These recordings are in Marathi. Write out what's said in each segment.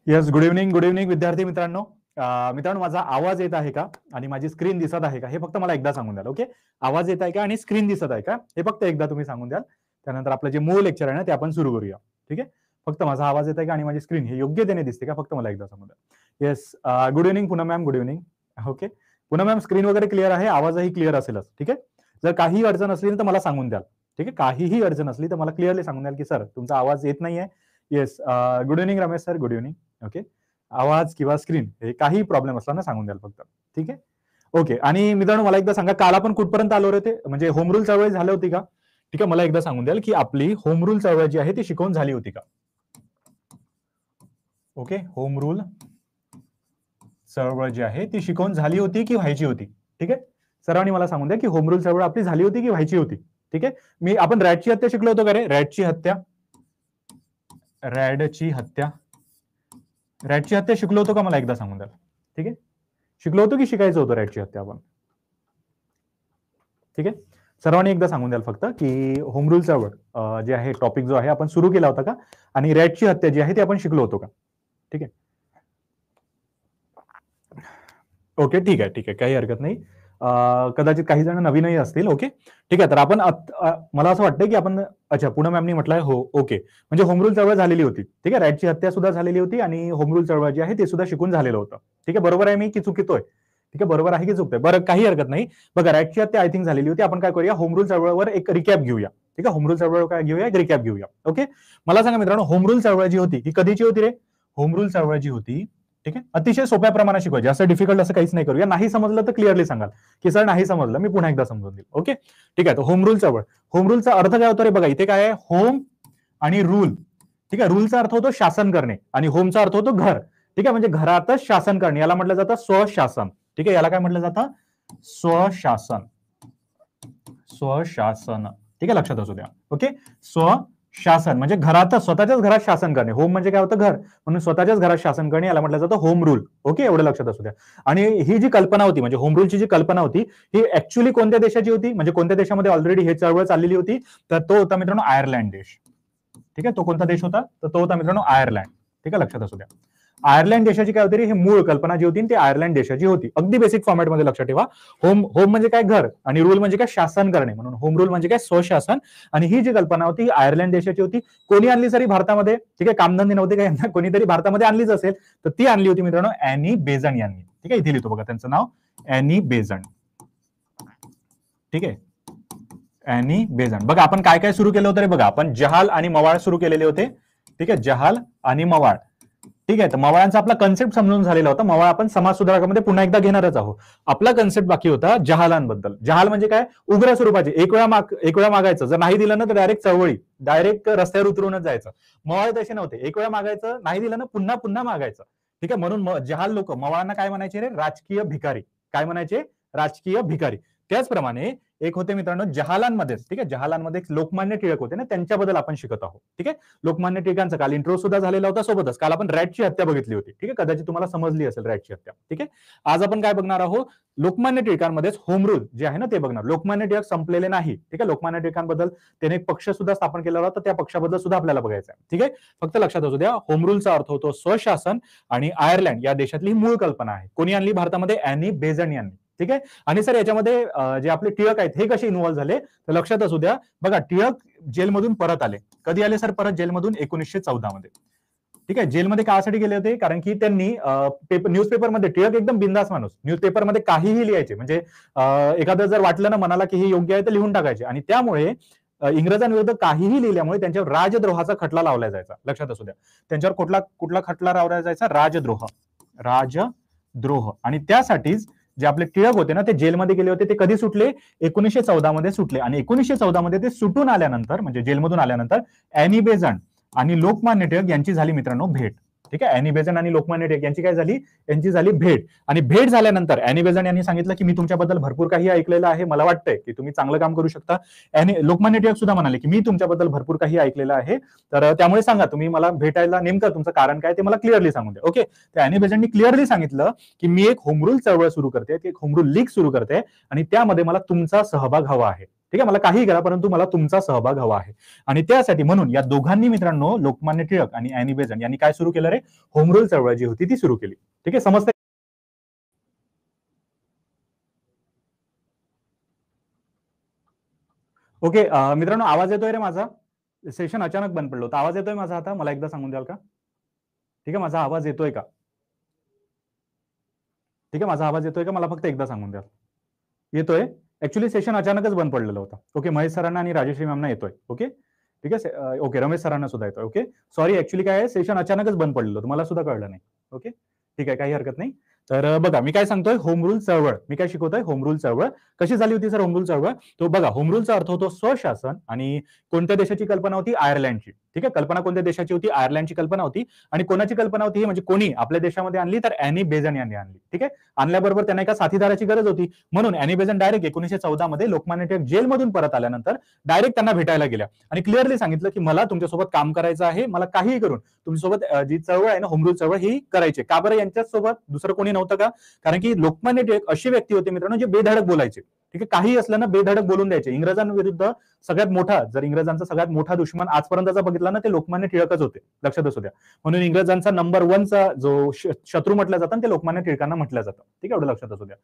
येस, गुड इव्हनिंग विद्यार्थी मित्रांनो. मित्रांनो, माझा आवाज येत आहे का आणि माझी स्क्रीन दिसत आहे का हे फक्त मला एकदा सांगून द्याल. ओके, आवाज येत आहे का आणि स्क्रीन दिसत आहे का हे फक्त एकदा तुम्ही सांगून द्याल. त्यानंतर आपलं जे मूळ लेक्चर आहे ना ते आपण सुरू करूया. ठीक आहे, फक्त माझा आवाज येत आहे का आणि माझी स्क्रीन हे योग्यतेने दिसते का फक्त मला एकदा सांगून द्या. Yes, good evening Poonam ma'am, good evening. Okay, Poonam ma'am, screen वगैरे क्लिअर आहे, आवाजही क्लिअर असेलच. ठीक आहे, जर काही अडचण असली तर मला सांगून द्याल. ठीक आहे, काहीही अडचण असली तर मला क्लिअरली सांगून द्याल की सर तुमचा आवाज येत नाहीये. Yes, good evening Ramesh sir, good evening. Okay, आवाज किंवा स्क्रीन हे काही प्रॉब्लेम असला ना सांगून द्याल फक्त. ठीक आहे, ओके. आणि मित्रांनो, मला एकदा सांगा, काल आपण कुठपर्यंत आलो होते, म्हणजे होम रूल चळवळ झाली होती का? ठीक आहे, मला एकदा सांगून द्याल की आपली होम रूल चळवळ जी आहे ती शिकवून झाली होती का? ओके, होम रूल चळवळ जी आहे ती शिकवून झाली होती की व्हायची होती? ठीक आहे, सर्वांनी मला सांगून द्या की होम रूल चळवळ आपली झाली होती की व्हायची होती? ठीक आहे, आपण रॅडची हत्या शिकलो होतो का रे? रॅडची हत्या शिकलो होतो का? मला एकदा सांगून द्या. ठीक आहे, शिकलो होतो की शिकायचं होतं रॅडची हत्या आपण? ठीक आहे, सर्वांनी एकदा सांगून द्याल फक्त की होम रूल चळवळ जे आहे टॉपिक जो आहे आपण सुरू केला होता का आणि रॅडची हत्या जी आहे ती आपण शिकलो होतो का? ठीक आहे, ओके, ठीक आहे, काही हरकत नाही. कदाचित काही जण नवीनही असतील. ओके, ठीक आहे, तर आपण मला असं वाटतं की आपण अच्छा, पूनम मॅमनी म्हटलंय हो. ओके, म्हणजे होम रूल चळवळ झालेली होती. ठीक आहे, रॅडची हत्या सुद्धा झालेली होती आणि होम रूल चळवळ जी आहे ते सुद्धा शिकून झालेलं होतं. ठीक आहे, बरोबर आहे मी की चुकीतोय? ठीक आहे, बरोबर आहे की चुकतोय? बरं, काही हरकत नाही. बघा, रॅडची हत्या आय थिंक झालेली होती. आपण काय करूया, होम रूल चळवळवर एक रिकॅप घेऊया. ठीक आहे, होम रूल चळवळ काय घेऊया, एक रिकॅप घेऊया. ओके, मला सांगा मित्रांनो, होम रूल चळवळ जी होती ही कधीची होती रे? होम रूल चळवळ जी होती, ठीक आहे, अतिशय सोप्या प्रमाणात शिकवायची, असं डिफिकल्ट असं काहीच नाही करूया. नाही समजलं तर क्लिअरली सांगाल की सर नाही समजलं, मी पुन्हा एकदा समजून देईल. ओके, ठीक आहे, तर होम रूल चळवळ, होम रूलचा अर्थ काय होतो रे? बघा, इथे काय आहे, होम आणि रूल. ठीक आहे, रूलचा अर्थ होतो शासन करणे आणि होमचा अर्थ होतो घर. ठीक आहे, म्हणजे घरातच शासन करणे, याला म्हटलं जातं स्वशासन. ठीक आहे, याला काय म्हटलं जातं? स्वशासन. ठीक आहे, लक्षात असू द्या. ओके, स्वशासन म्हणजे घरातच, स्वतःच्याच घरात शासन करणे. होम म्हणजे काय होतं? घर, म्हणून स्वतःच्याच घरात शासन करणे याला म्हटलं जातं होम रूल. ओके, एवढं लक्षात असू द्या. आणि ही जी कल्पना होती, म्हणजे होम रूलची जी कल्पना होती, ही ऍक्च्युअली कोणत्या देशाची होती, म्हणजे कोणत्या देशामध्ये ऑलरेडी हे चळवळ चाललेली होती? तर तो होता मित्रांनो आयर्लंड देश. ठीक आहे, तो कोणता देश होता? तर तो होता मित्रांनो आयर्लंड. ठीक आहे, लक्षात असू द्या. आयर्लंड देशाची काय होती? ही मूळ कल्पना जी होती ती आयर्लंड देशाची होती. अगदी बेसिक फॉर्मॅटमध्ये लक्षात ठेवा. होम म्हणजे काय? घर, आणि रूल म्हणजे काय? शासन करणे, म्हणून होम रूल म्हणजे काय? स्वशासन. आणि ही जी कल्पना होती आयर्लंड देशाची होती. कोणी आणली सरी भारतामध्ये? ठीक आहे, कामधंदे नव्हते का यांना? कोणीतरी भारतामध्ये आणलीच असेल, तर ती आणली होती मित्रांनो अॅनी बेझंट यांनी. ठीक आहे, इथे लिहितो बघा त्यांचं नाव, अॅनी बेझंट. ठीक आहे, अॅनी बेझंट. बघा, आपण काय काय सुरू केलं होतं रे? बघा, आपण जहाल आणि मवाळ सुरू केलेले होते. ठीक आहे, जहाल आणि मवाळ. ठीक आहे, तर मवाळांचा आपला कन्सेप्ट समजून झालेला होता. मवाळ आपण समाज सुधारकामध्ये पुन्हा एकदा घेणारच आहोत. आपला कन्सेप्ट बाकी होता जहालांबद्दल. जहाल म्हणजे काय? उग्र स्वरूपाचे, एक वेळा मागायचं, जर नाही दिलं ना तर डायरेक्ट चळवळी, डायरेक्ट रस्त्यावर उतरूनच जायचं. मवाळ तसे नव्हते, एक वेळा मागायचं, नाही दिलं ना पुन्हा पुन्हा मागायचं. ठीक आहे, म्हणून जहाल लोक मवाळांना काय म्हणायचे रे? राजकीय भिकारी. काय म्हणायचे? राजकीय भिकारी. त्याचप्रमाणे एक होते मित्रांनो जहालांमध्ये. ठीक आहे, जहालांमध्ये लोकमान्य टिळक होते ना, त्यांच्याबद्दल आपण शिकत आहोत. ठीक आहे, लोकमान्य टिळकांचा काल इंट्रो सुद्धा झालेला होता. सोबतच काल आपण रॅडची हत्या बघितली होती. ठीक आहे, कदाचित तुम्हाला समजली असेल रॅडची हत्या. ठीक आहे, आज आपण काय बघणार आहोत? लोकमान्य टिळकांमध्येच होम रूल जे आहे ना ते बघणार. लोकमान्य टिळक संपलेले नाही. ठीक आहे, लोकमान्य टिळकांबद्दल त्याने एक पक्ष सुद्धा स्थापन केला होता, त्या पक्षाबद्दल सुद्धा आपल्याला बघायचं आहे. ठीक आहे, फक्त लक्षात असू द्या, होम रूलचा अर्थ होतो स्वशासन आणि आयर्लंड या देशातली ही मूळ कल्पना आहे. कोणी आणली भारतामध्ये? अॅनी बेझंट यांनी. ठीक आहे, आणि सर याच्यामध्ये जे आपले टिळक आहेत हे कसे इन्व्हॉल्व्ह झाले तर लक्षात असू द्या. बघा, टिळक जेलमधून परत आले. कधी आले सर परत जेलमधून? 1914 मध्ये. ठीक आहे, जेलमध्ये कासाठी गेले होते? कारण की त्यांनी न्यूजपेपरमध्ये, टिळक एकदम बिंदास माणूस, न्यूजपेपरमध्ये काहीही लिहायचे, म्हणजे एखादं जर वाटलं ना मनाला की हे योग्य आहे तर लिहून टाकायचे, आणि त्यामुळे इंग्रजांविरुद्ध काहीही लिहिल्यामुळे त्यांच्यावर राजद्रोहाचा खटला लावला जायचा. लक्षात असू द्या, त्यांच्यावर कुठला खटला लावला जायचा? राजद्रोह. आणि त्यासाठीच जे आपले टिळक होते ना ते जेलमध्ये गेले होते. ते कधी सुटले? 1914 मध्ये सुटले. आणि 1914 मध्ये ते सुटून आल्यानंतर, म्हणजे जेलमधून आल्यानंतर अॅनी बेझंट आणि लोकमान्य टिळक यांची झाली मित्रांनो भेट. ठीक आहे, अॅनी बेझंट आणि लोकमान्य टिळक यांची काय झाली? यांची झाली भेट. आणि भेट झाल्यानंतर अॅनी बेझंट यांनी सांगितलं की मी तुमच्याबद्दल भरपूर काही ऐकलेलं आहे, मला वाटतंय की तुम्ही चांगलं काम करू शकता. लोकमान्य टिळक सुद्धा म्हणाले की मी तुमच्याबद्दल भरपूर काही ऐकलेलं आहे, तर त्यामुळे सांगा तुम्ही मला भेटायला नेमकं तुमचं कारण काय ते मला क्लिअरली सांगून द्या. ओके, तर अॅनी बेझंटनी क्लिअरली सांगितलं की मी एक होम रूल चळवळ सुरू करते, एक होम रूल लीग सुरू करते, आणि त्यामध्ये मला तुमचा सहभाग हवा आहे. ठीक आहे, मला काहीही करा, परंतु मला तुमचा सहभाग हवा आहे. आणि त्यासाठी म्हणून या दोघांनी मित्रांनो लोकमान्य टिळक आणि अॅनी बेझंट यांनी काय सुरू केलं रे, होम रूल चळवळ जी होती ती सुरू केली. ठीक आहे, समजतंय? ओके, मित्रांनो आवाज येतोय रे माझा? सेशन अचानक बंद पडलं होतं. आवाज येतोय माझा आता? मला एकदा सांगून द्याल का? ठीक आहे, माझा आवाज येतोय का? ठीक आहे, माझा आवाज येतोय का? मला फक्त एकदा सांगून द्याल. येतोय? ऍक्च्युली सेशन अचानकच बंद पडलेलं होतं. ओके, महेश सरांना आणि राजश्री मॅमना येतोय. ओके, ठीक आहे. ओके, रमेश सरांना सुद्धा येतोय. ओके, सॉरी, ऍक्च्युली काय आहे, सेशन अचानकच बंद पडलेलं होतं, मला सुद्धा कळलं नाही. ओके, ठीक आहे, काही हरकत नाही. तर बघा, मी काय सांगतोय, होम रूल चळवळ. मी काय शिकवतोय, होम रूल चळवळ कशी झाली होती सर होम रूल चळवळ? तो बघा, होम रूलचा अर्थ होतो स्वशासन. आणि कोणत्या देशाची कल्पना होती? आयर्लंडची. ठीक आहे, कल्पना कोणत्या देशाची होती? आयर्लंडची कल्पना होती. आणि कोणाची कल्पना होती? म्हणजे कोणी आपल्या देशामध्ये आणली तर अॅनी बेझंट यांनी आणली. ठीक आहे, आणल्याबरोबर त्यांना एका साथीदाराची गरज होती, म्हणून अॅनी बेझंट डायरेक्ट 1914 मध्ये लोकमान्य टिळक जेलमधून परत आल्यानंतर डायरेक्ट त्यांना भेटायला गेल्या आणि क्लिअरली सांगितलं की मला तुमच्यासोबत काम करायचं आहे, मला काहीही करून तुमच्यासोबत जी चळवळ आहे ना, होम रूल चळवळ ही करायची. का बरं? यांच्यासोबत दुसरं कोणी नव्हतं का? कारण की लोकमान्य टिळक अशी व्यक्ती होते मित्रांनो जे बेधडक बोलायचे. ठीक आहे, काही असलं ना बेधडक बोलून द्यायचे. इंग्रजांविरुद्ध सगळ्यात मोठा, जर इंग्रजांचा सगळ्यात मोठा दुश्मन आजपर्यंतचा बघितला ना, ते लोकमान्य टिळकच होते. लक्षात असू द्या. म्हणून इंग्रजांचा नंबर 1चा जो शत्रू म्हटलं जातं ते लोकमान्य टिळकांना म्हटलं जातं. ठीक आहे, एवढं लक्षात असू द्या.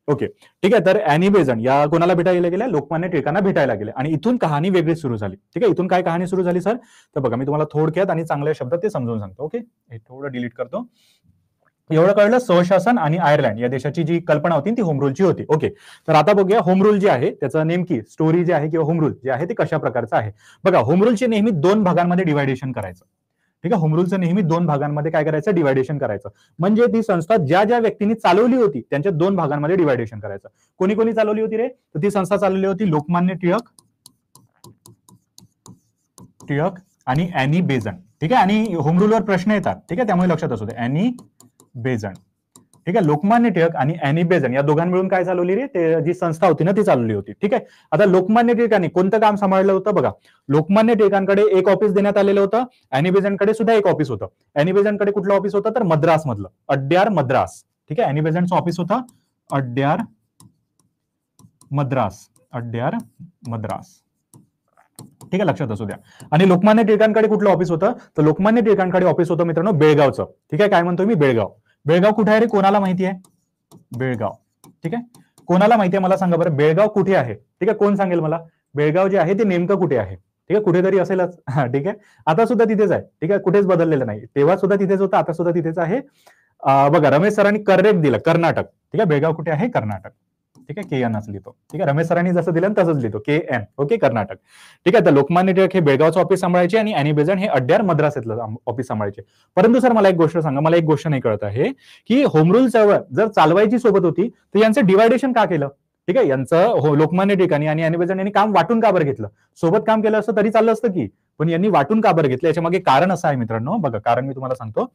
ओके, ठीक आहे. तर अॅनी बेझंट या कोणाला भेटायला गेल्या? लोकमान्य टिळकांना भेटायला गेले आणि इथून कहाणी वेगळी सुरू झाली. ठीक आहे, इथून काय कहाणी सुरू झाली सर? तर बघा, मी तुम्हाला थोडक्यात आणि चांगल्या शब्दात ते समजून सांगतो. ओके, हे थोडं डिलीट करतो. एवढं कळलं, स्वशासन आणि आयर्लंड या देशाची जी कल्पना होती ती होम रूलची होती. ओके, तर आता बघूया होम रूल जे आहे त्याचं नेमकी स्टोरी जी आहे किंवा होम रूल जे आहे ते कशा प्रकारचं आहे. बघा, होम रूलचे नेहमी 2 भागांमध्ये डिवायडेशन करायचं. ठीक आहे, होम रूलचं नेहमी 2 भागांमध्ये काय करायचं? डिवायडेशन करायचं. म्हणजे ती संस्था ज्या ज्या व्यक्तींनी चालवली होती त्यांच्या 2 भागांमध्ये डिवायडेशन करायचं. कोणी कोणी चालवली होती रे? तर ती संस्था चालवली होती लोकमान्य टिळक आणि अॅनी बेझंट. ठीक आहे, आणि होम रूलवर प्रश्न येतात. ठीक आहे, त्यामुळे लक्षात असू दे, अॅनी बेझंट. ठीक आहे, लोकमान्य टिळक आणि अॅनी बेझंट या दोघां मिळून काय चालवली रे? ते जी संस्था होती ना ती चालवली होती. ठीक आहे, आता लोकमान्य टिळकांनी कोणतं काम सांभाळलं होतं? बघा, लोकमान्य टिळकांकडे एक ऑफिस देण्यात आलेलं होतं, अॅनी बेझंटकडे सुद्धा एक ऑफिस होतं. अॅनी बेझंटकडे कुठलं ऑफिस होतं? तर मद्रास मधलं, अड्यार मद्रास. ठीक आहे, अॅनी बेझंटचं ऑफिस होतं अड्यार मद्रास, अड्यार मद्रास. ठीक आहे, लक्षात असू द्या. आणि लोकमान्य टिळकांकडे कुठलं ऑफिस होतं? तर लोकमान्य टिळकांकडे ऑफिस होतं मित्रांनो बेळगावचं. ठीक आहे, काय म्हणतो मी? बेळगाव. बेळगाव कुठे आहे रे? कोणाला माहिती आहे? बेळगाव. ठीक आहे, कोणाला माहिती आहे मला सांगा बरं, बेळगाव कुठे आहे? ठीक आहे, कोण सांगेल मला? बेळगाव जे आहे ते नेमकं कुठे आहे? ठीक आहे, कुठेतरी असेलच. ठीक आहे, आता सुद्धा तिथेच आहे. ठीक आहे, कुठेच बदललेलं नाही. तेव्हा सुद्धा तिथेच होतं, आता सुद्धा तिथेच आहे. बघा, रमेश सरांनी करेक्ट दिलं, कर्नाटक. ठीक आहे, बेळगाव कुठे आहे? कर्नाटक. ठीक आहे, के एन असं लिहितो. ठीक आहे, रमेश सरांनी जसं दिलं तसंच लिहितो, के एन. ओके, कर्नाटक. ठीक आहे, तर लोकमान्य टिळक हे बेळगावचं ऑफिस सांभाळायचे आणि अॅनी बेझंट हे अड्यार मद्रास येथलं ऑफिस सांभाळायचे. परंतु सर मला एक गोष्ट सांगा, मला एक गोष्ट नाही कळत आहे की होम रूल चळवळ जर चालवायची सोबत होती तर यांचं डिवायडेशन का केलं? ठीक आहे, यांचं लोकमान्य टिळकांनी आणि अॅनी बेझंट यांनी काम वाटून का बरं घेतलं? सोबत काम केलं असतं तरी चाललं असतं की, पण यांनी वाटून का बरं घेतलं? याच्या मागे कारण असं आहे मित्रांनो. बघा, कारण मी तुम्हाला सांगतो.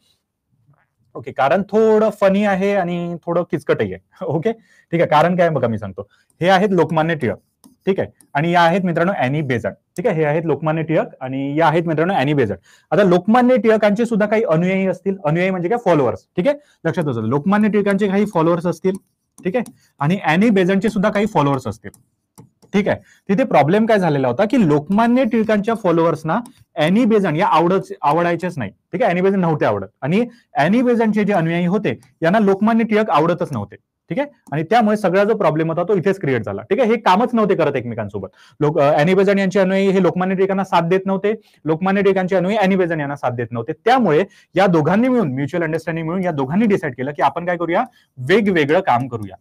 ओके, कारण थोडं फनी आहे आणि थोडं किचकटही आहे. ओके, ठीक आहे, कारण काय बघा मी सांगतो. हे आहेत लोकमान्य टिळक. ठीक आहे, आणि या आहेत मित्रांनो अॅनी बेझंट. ठीक आहे, हे आहेत लोकमान्य टिळक आणि या आहेत मित्रांनो अॅनी बेझंट. आता लोकमान्य टिळकांचे सुद्धा काही अनुयायी असतील. अनुयायी म्हणजे काय? फॉलोअर्स. ठीक आहे, लक्षात असू. लोकमान्य टिळकांचे काही फॉलोअर्स असतील. ठीक आहे, आणि अॅनी बेझंटचे सुद्धा काही फॉलोअर्स असतील. ठीक आहे, तिथे प्रॉब्लेम काय झालेला होता की लोकमान्य टिळकांच्या फॉलोअर्सना अॅनी बेझंट या आवडायचेच नाही. ठीक आहे, अॅनी बेझंट नव्हते आवडत आणि अॅनी बेझंटचे जे अनुयायी होते यांना लोकमान्य टिळक आवडतच नव्हते. ठीक आहे, आणि त्यामुळे सगळा जो प्रॉब्लेम होता तो इथेच क्रिएट झाला. ठीक आहे, हे कामच नव्हते करत एकमेकांसोबत. अॅनी बेझंट यांचे अनुयायी हे लोकमान्य टिळकांना साथ देत नव्हते, लोकमान्य टिळकांचे अनुयायी अॅनी बेझंट यांना साथ देत नव्हते. त्यामुळे या दोघांनी मिळून म्युच्युअल अंडरस्टँडिंग मिळून या दोघांनी डिसाईड केलं की आपण काय करूया? वेगवेगळं काम करूया.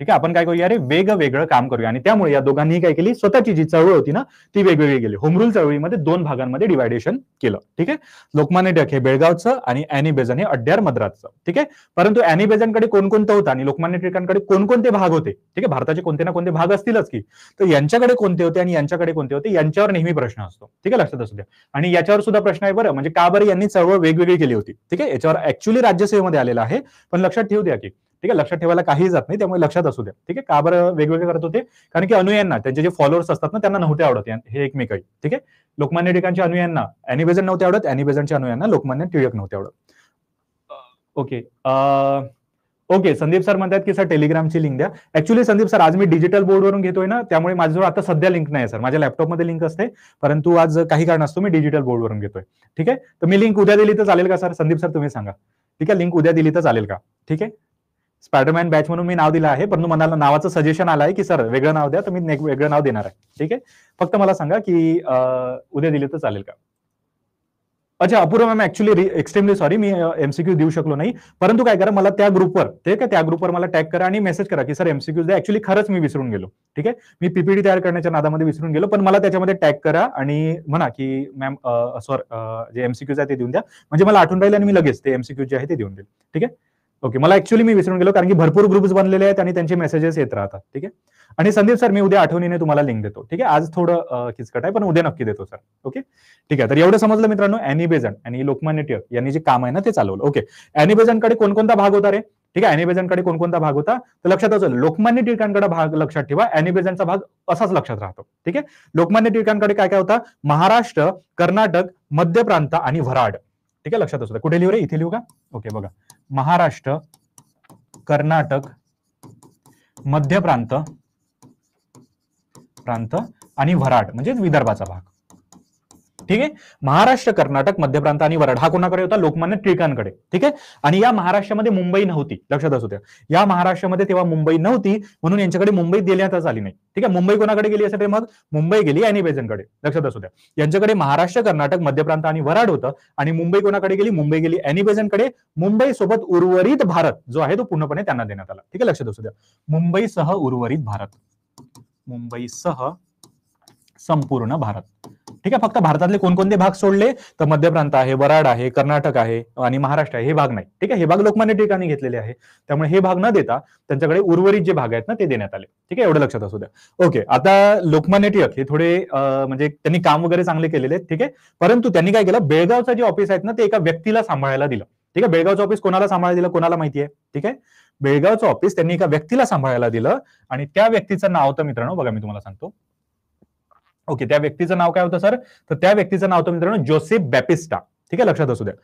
ठीक आहे, आपण काय करूया रे? वेगवेगळं काम करूया. आणि त्यामुळे या दोघांनी काय केली? स्वतःची जी चळवळ होती ना ती वेगवेगळी केली. होम रूल चळवळीमध्ये 2 भागांमध्ये डिवायडेशन केलं. ठीक आहे, लोकमान्य टिळक हे बेळगावचं आणि अॅनी बेझंट हे अड्यार मद्रासचं. ठीक आहे, परंतु अॅनी बेझंटकडे कोणकोणतं होतं आणि लोकमान्य टिळकांकडे कोणकोणते भाग होते? ठीक आहे, भारताचे कोणते ना कोणते भाग असतीलच की, तर यांच्याकडे कोणते होते आणि यांच्याकडे कोणते होते यांच्यावर नेहमी प्रश्न असतो. ठीक आहे, लक्षात असू द्या. आणि याच्यावर सुद्धा प्रश्न आहे बरं, म्हणजे का बरं यांनी चळवळ वेगवेगळी केली होती? ठीक आहे, याच्यावर ऍक्च्युअली राज्यसेवेमध्ये आलेला आहे, पण लक्षात ठेवू द्या की, ठीक आहे, लक्षात ठेवायला काही जात नाही, त्यामुळे लक्षात असू द्या. ठीक आहे, का बरं वेगवेगळे करत होते? कारण की अनुयांना त्यांचे जे फॉलोअर्स असतात ना त्यांना नव्हते आवडत हे एकमेकाही. ठीक आहे, लोकमान्य टिळकांच्या अनुयांना अॅनी बेझंट नव्हते आवडत, अॅनी बेझंटच्या अनुयांना लोकमान्य टिळक नव्हते आवडत. ओके, ओके, संदीप सर म्हणतात की सर टेलिग्रामची लिंक द्या. ऍक्च्युली संदीप सर आज मी डिजिटल बोर्डवरून घेतोय ना, त्यामुळे माझ्याजवळ आता सध्या लिंक नाही सर. माझ्या लॅपटॉपमध्ये लिंक असते, परंतु आज काही कारणास्तव मी डिजिटल बोर्डवरून घेतोय. ठीक आहे, तर मी लिंक उद्या दिली तर चालेल का सर? संदीप सर तुम्ही सांगा. ठीक आहे, लिंक उद्या दिली तर चालेल का? ठीक आहे, स्पायडरमॅन बॅच म्हणून मी नाव दिलं आहे, परंतु मला नावाचं सजेशन आलं आहे की सर वेगळं नाव द्या, तर मी वेगळं नाव देणार आहे. ठीक आहे, फक्त मला सांगा की उद्या दिली तर चालेल का? अच्छा अपूर्व मॅम, ऍक्च्युली एक्स्ट्रीमली सॉरी, मी एमसीक्यू देऊ शकलो नाही. परंतु काय करा, मला त्या ग्रुपवर ठीक आहे, त्या ग्रुपवर मला टॅग करा आणि मेसेज करा की सर एमसीक्यू द्या. ऍक्च्युली खरंच मी विसरून गेलो. ठीक आहे, मी पीपीटी तयार करण्याच्या नादामध्ये विसरून गेलो, पण मला त्याच्यामध्ये टॅग करा आणि म्हणा की मॅम सर जे एमसीक्यूज आहे ते देऊन द्या, म्हणजे मला आठवून राहील आणि मी लगेच ते एमसीक्यू जे आहे ते देऊन देईल. ठीक आहे, ओके. मला ऍक्च्युली मी विसरून गेलो, कारण की भरपूर ग्रुप्स बनलेले आहेत आणि त्यांचे मेसेजेस येत राहतात. ठीक आहे, आणि संदीप सर मी उद्या आठवणीने तुम्हाला लिंक देतो. ठीक आहे, आज थोडं किचकट आहे, पण उद्या नक्की देतो सर. ओके, ठीक आहे. तर एवढं समजलं मित्रांनो, अॅनी बेझंट आणि लोकमान्य टिळक यांनी जे काम आहे ना ते चालवलं. ओके, अॅनी बेझंटकडे कोणकोणता भाग होता रे? ठीक आहे, अॅनी बेझंटकडे कोणकोणता भाग होता तर लक्षात असं, लोकमान्य टिळकांकडे भाग लक्षात ठेवा, अॅनी बेझंटचा भाग असाच लक्षात राहतो. ठीक आहे, लोकमान्य टिळकांकडे काय काय होता? महाराष्ट्र, कर्नाटक, मध्य प्रांत आणि वऱ्हाड. ठीक आहे, लक्षात असू द्या. कुठे लिहू रे? इथे लिहू का? ओके, बघा, महाराष्ट्र, कर्नाटक, मध्य प्रांत आणि वऱ्हाड म्हणजे विदर्भाचा भाग. ठीक आहे, महाराष्ट्र, कर्नाटक, मध्य प्रांत आणि वऱ्हाड हा कोणाकडे होता? लोकमान्य टिळकांकडे. ठीक आहे, आणि या महाराष्ट्रामध्ये मुंबई नव्हती, लक्षात असू द्या. या महाराष्ट्रामध्ये तेव्हा मुंबई नव्हती, म्हणून यांच्याकडे मुंबई देण्यातच आली नाही. ठीक आहे, मुंबई कोणाकडे गेली असेल? मग मुंबई गेली अॅनी बेझंटकडे. लक्षात असू द्या, यांच्याकडे महाराष्ट्र, कर्नाटक, मध्य प्रांत आणि वऱ्हाड होतं, आणि मुंबई कोणाकडे गेली? मुंबई गेली अॅनी बेझंटकडे. मुंबई सोबत उर्वरित भारत जो आहे तो पूर्णपणे त्यांना देण्यात आला. ठीक आहे, लक्षात असू द्या, मुंबईसह उर्वरित भारत, मुंबईसह संपूर्ण भारत. ठीक आहे, फक्त भारतातले कोणकोणते भाग सोडले तर मध्य प्रांत आहे, वऱ्हाड आहे, कर्नाटक आहे आणि महाराष्ट्र आहे, हे भाग नाही. ठीक आहे, हे भाग लोकमान्य टिळकांनी घेतलेले आहे, त्यामुळे हे भाग न देता त्यांच्याकडे उर्वरित जे भाग आहेत ना ते देण्यात आले. ठीक आहे, एवढं लक्षात असू द्या. ओके, आता लोकमान्य टिळक हे थोडे म्हणजे त्यांनी काम वगैरे चांगले केलेले आहेत. ठीक आहे, परंतु त्यांनी काय केलं, बेळगावचं जे ऑफिस आहेत ना ते एका व्यक्तीला सांभाळायला दिलं. ठीक आहे, बेळगावचं ऑफिस कोणाला सांभाळायला दिलं? कोणाला माहिती आहे? ठीक आहे, बेळगावचं ऑफिस त्यांनी एका व्यक्तीला सांभाळायला दिलं, आणि त्या व्यक्तीचं नाव तर मित्रांनो बघा, मी तुम्हाला सांगतो. ओके, त्या व्यक्तीचं नाव काय होतं सर? तर त्या व्यक्तीचं नाव होतं मित्रांनो जोसेफ बॅपिस्टा. ठीक आहे, लक्षात असू द्या.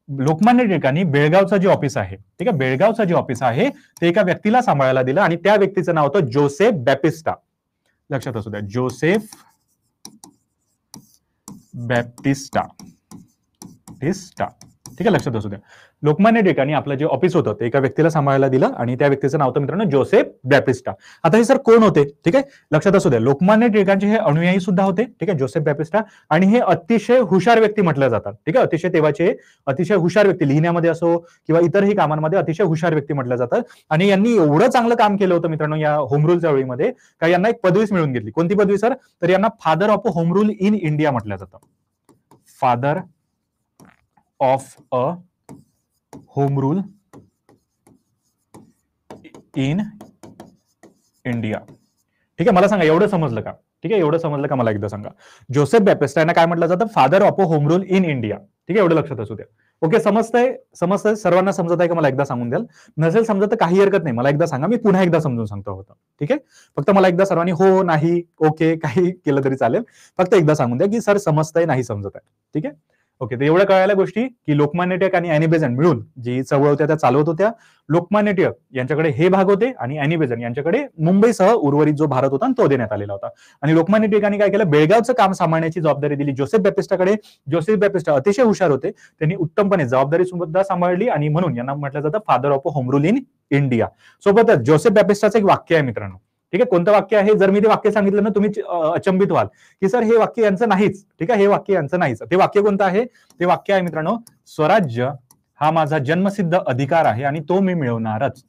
लोकमान्य टिळकांनी बेळगावचं जे ऑफिस आहे, ठीक आहे, बेळगावचं जे ऑफिस आहे ते एका व्यक्तीला सांभाळायला दिलं, आणि त्या व्यक्तीचं नाव होतं जोसेफ बॅपिस्टा. लक्षात असू द्या, जोसेफ बॅप्टिस्टा. ठीक आहे, लक्षात असू द्या. लोकमान्य टिळकांनी आपलं जे ऑफिस होतं ते एका व्यक्तीला सांभाळायला दिलं, आणि त्या व्यक्तीचं नाव होतं मित्रांनो जोसेफ बॅपिस्टा. आता हे सर कोण होते? ठीक आहे, लक्षात असू द्या, लोकमान्य टिळकांचे हे अनुयायी सुद्धा होते. ठीक आहे, जोसेफ बॅपिस्टा, आणि हे अतिशय हुशार व्यक्ती म्हटले जातात. ठीक आहे, अतिशय तेव्हाचे अतिशय हुशार व्यक्ती, लिहिण्यामध्ये असो किंवा इतरही कामांमध्ये अतिशय हुशार व्यक्ती म्हटले जातात. आणि यांनी एवढं चांगलं काम केलं होतं मित्रांनो या होम रूल चळवळीमध्ये, का यांना एक पदवीच मिळून घेतली. कोणती पदवी सर? तर यांना father of home rule in India म्हटलं जातं. Father of a home rule in India. ठीक आहे, मला सांगा एवढं समजलं का? ठीक आहे, एवढं समजलं का? मला एकदा सांगा. जोसेफ बॅपिस्टा यांना काय म्हटलं जातं? Father of a home rule in India. ठीक आहे, एवढं लक्षात असू द्या. ओके, समजतंय? सर्वांना समजत आहे का? मला एकदा सांगून द्याल. नसेल समजत तर काही हरकत नाही, मला एकदा सांगा, मी पुन्हा एकदा समजून सांगतो होतं. ठीक आहे, फक्त मला एकदा सर्वांनी हो, नाही, ओके काही केलं तरी चालेल, फक्त एकदा सांगून द्या की सर समजतंय, नाही समजत आहे. ठीक आहे, ओके. तर एवढ्या कळायला गोष्टी की लोकमान्य टिळक आणि अॅनी बेझंट मिळून जी चळवळ होत्या त्या चालवत होत्या. लोकमान्य टिळक यांच्याकडे हे भाग होते आणि अॅनी बेझंट यांच्याकडे मुंबईसह उर्वरित जो भारत होता तो देण्यात आलेला होता. आणि लोकमान्य टिळकांनी काय केलं? बेळगावचं काम सांभाळण्याची जबाबदारी दिली जोसेफ बॅपिस्टाकडे. जोसेफ बॅपिस्टा अतिशय हुशार होते, त्यांनी उत्तमपणे जबाबदारी सुद्धा सांभाळली, आणि म्हणून यांना म्हटलं जातं father of home rule in India. सोबतच जोसेफ बॅपिस्टाचं एक वाक्य आहे मित्रांनो. ठीक आहे, कोणतं वाक्य आहे? जर मी ते वाक्य सांगितलं ना तुम्ही अचंबित व्हाल की सर हे वाक्य यांचं नाहीच. ठीक आहे, हे वाक्य यांचं नाहीच. ते वाक्य कोणतं आहे? ते वाक्य आहे मित्रांनो, स्वराज्य हा माझा जन्मसिद्ध अधिकार आहे आणि तो मी मिळवणारच.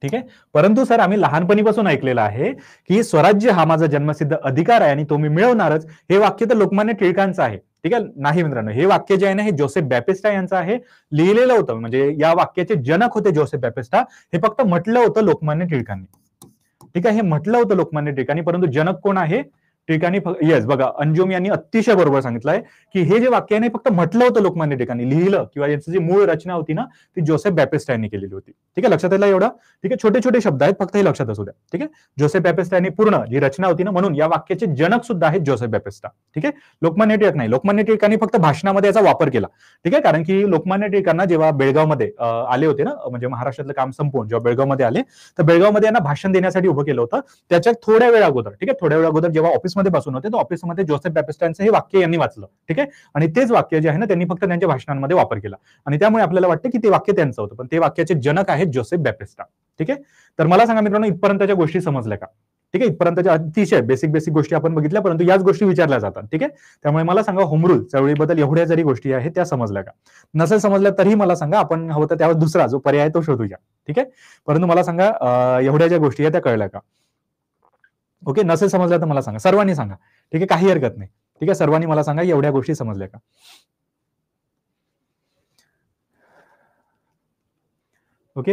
ठीक आहे, परंतु सर आम्ही लहानपणीपासून ऐकलेलं आहे की स्वराज्य हा माझा जन्मसिद्ध अधिकार आहे आणि तो मी मिळवणारच. हे वाक्य तर लोकमान्य टिळकांचं आहे. ठीक आहे, नाही मित्रांनो, हे वाक्य जे आहे ना हे जोसेफ बॅपिस्टा यांचं आहे. लिहिलेलं होतं, म्हणजे या वाक्याचे जनक होते जोसेफ बॅपिस्टा. हे फक्त म्हटलं होतं लोकमान्य टिळकांनी. ठीक आहे, हे म्हटलं होतं लोकमान्य टिळकांनी, परंतु जनक कोण आहे? टिळकांनी येस बघा, अंजुम यांनी अतिशय बरोबर सांगितलंय की हे जे वाक्य आहे फक्त म्हटलं होतं लोकमान्य टिळकांनी, लिहिलं किंवा यांची जी मूळ रचना होती ना ती जोसेफ बॅपिस्ट यांनी केलेली होती. ठीक आहे, लक्षात आलं एवढं? ठीक आहे, छोटे छोटे शब्द आहेत, फक्त हे लक्षात असू द्या. ठीक आहे, जोसेफ बॅपिस्ट यांनी पूर्ण जी रचना होती ना, म्हणून या वाक्याचे जनक सुद्धा आहेत जोसेफ बॅपिस्टा. ठीक आहे, लोकमान्य टिळक नाही. लोकमान्य टिळकांनी फक्त भाषणामध्ये याचा वापर केला. ठीक आहे, कारण की लोकमान्य टिळकांना जेव्हा बेळगावमध्ये आले होते ना, म्हणजे महाराष्ट्रातलं काम संपवून जेव्हा बेळगावमध्ये आले, तर बेळगावमध्ये यांना भाषण देण्यासाठी उभं केलं होतं. त्याच्या थोड्या वेळ अगोदर, ठीक आहे, थोड्या वेळ अगोदर जेव्हा ऑफिसमध्ये बसून होते, तर ऑफिसमध्ये जोसेफ बॅपिस्टांचं हे वाक्य यांनी वाचलं. ठीक आहे, आणि तेच वाक्य जे आहे ना त्यांनी फक्त त्यांच्या भाषणांमध्ये वापर केला, आणि त्यामुळे आपल्याला वाटतं की ते वाक्य त्यांचं होतं, पण ते वाक्याचे जनक आहेत जोसेफ बॅपिस्टा. ठीक आहे, तर मला सांगा मित्रांनो, इथपर्यंतच्या गोष्टी समजल्या का? ठीक आहे, इथपर्यंतच्या अतिशय बेसिक गोष्टी आपण बघितल्या, परंतु याच गोष्टी विचारल्या जातात. ठीक आहे, त्यामुळे मला सांगा होम रूल चळवळीबद्दल एवढ्या जरी गोष्टी आहेत त्या समजल्या का? नसेल समजल्या तरी मला सांगा, आपण हवं तर त्यावर दुसरा जो पर्याय तो शोधूया. ठीक आहे, परंतु मला सांगा एवढ्या ज्या गोष्टी आहेत त्या कळल्या का? ओके, नसेल समजल्या तर मला सांगा, सर्वांनी सांगा. ठीक आहे, काही हरकत नाही. ठीक आहे, सर्वांनी मला सांगा एवढ्या गोष्टी समजल्या का? ओके,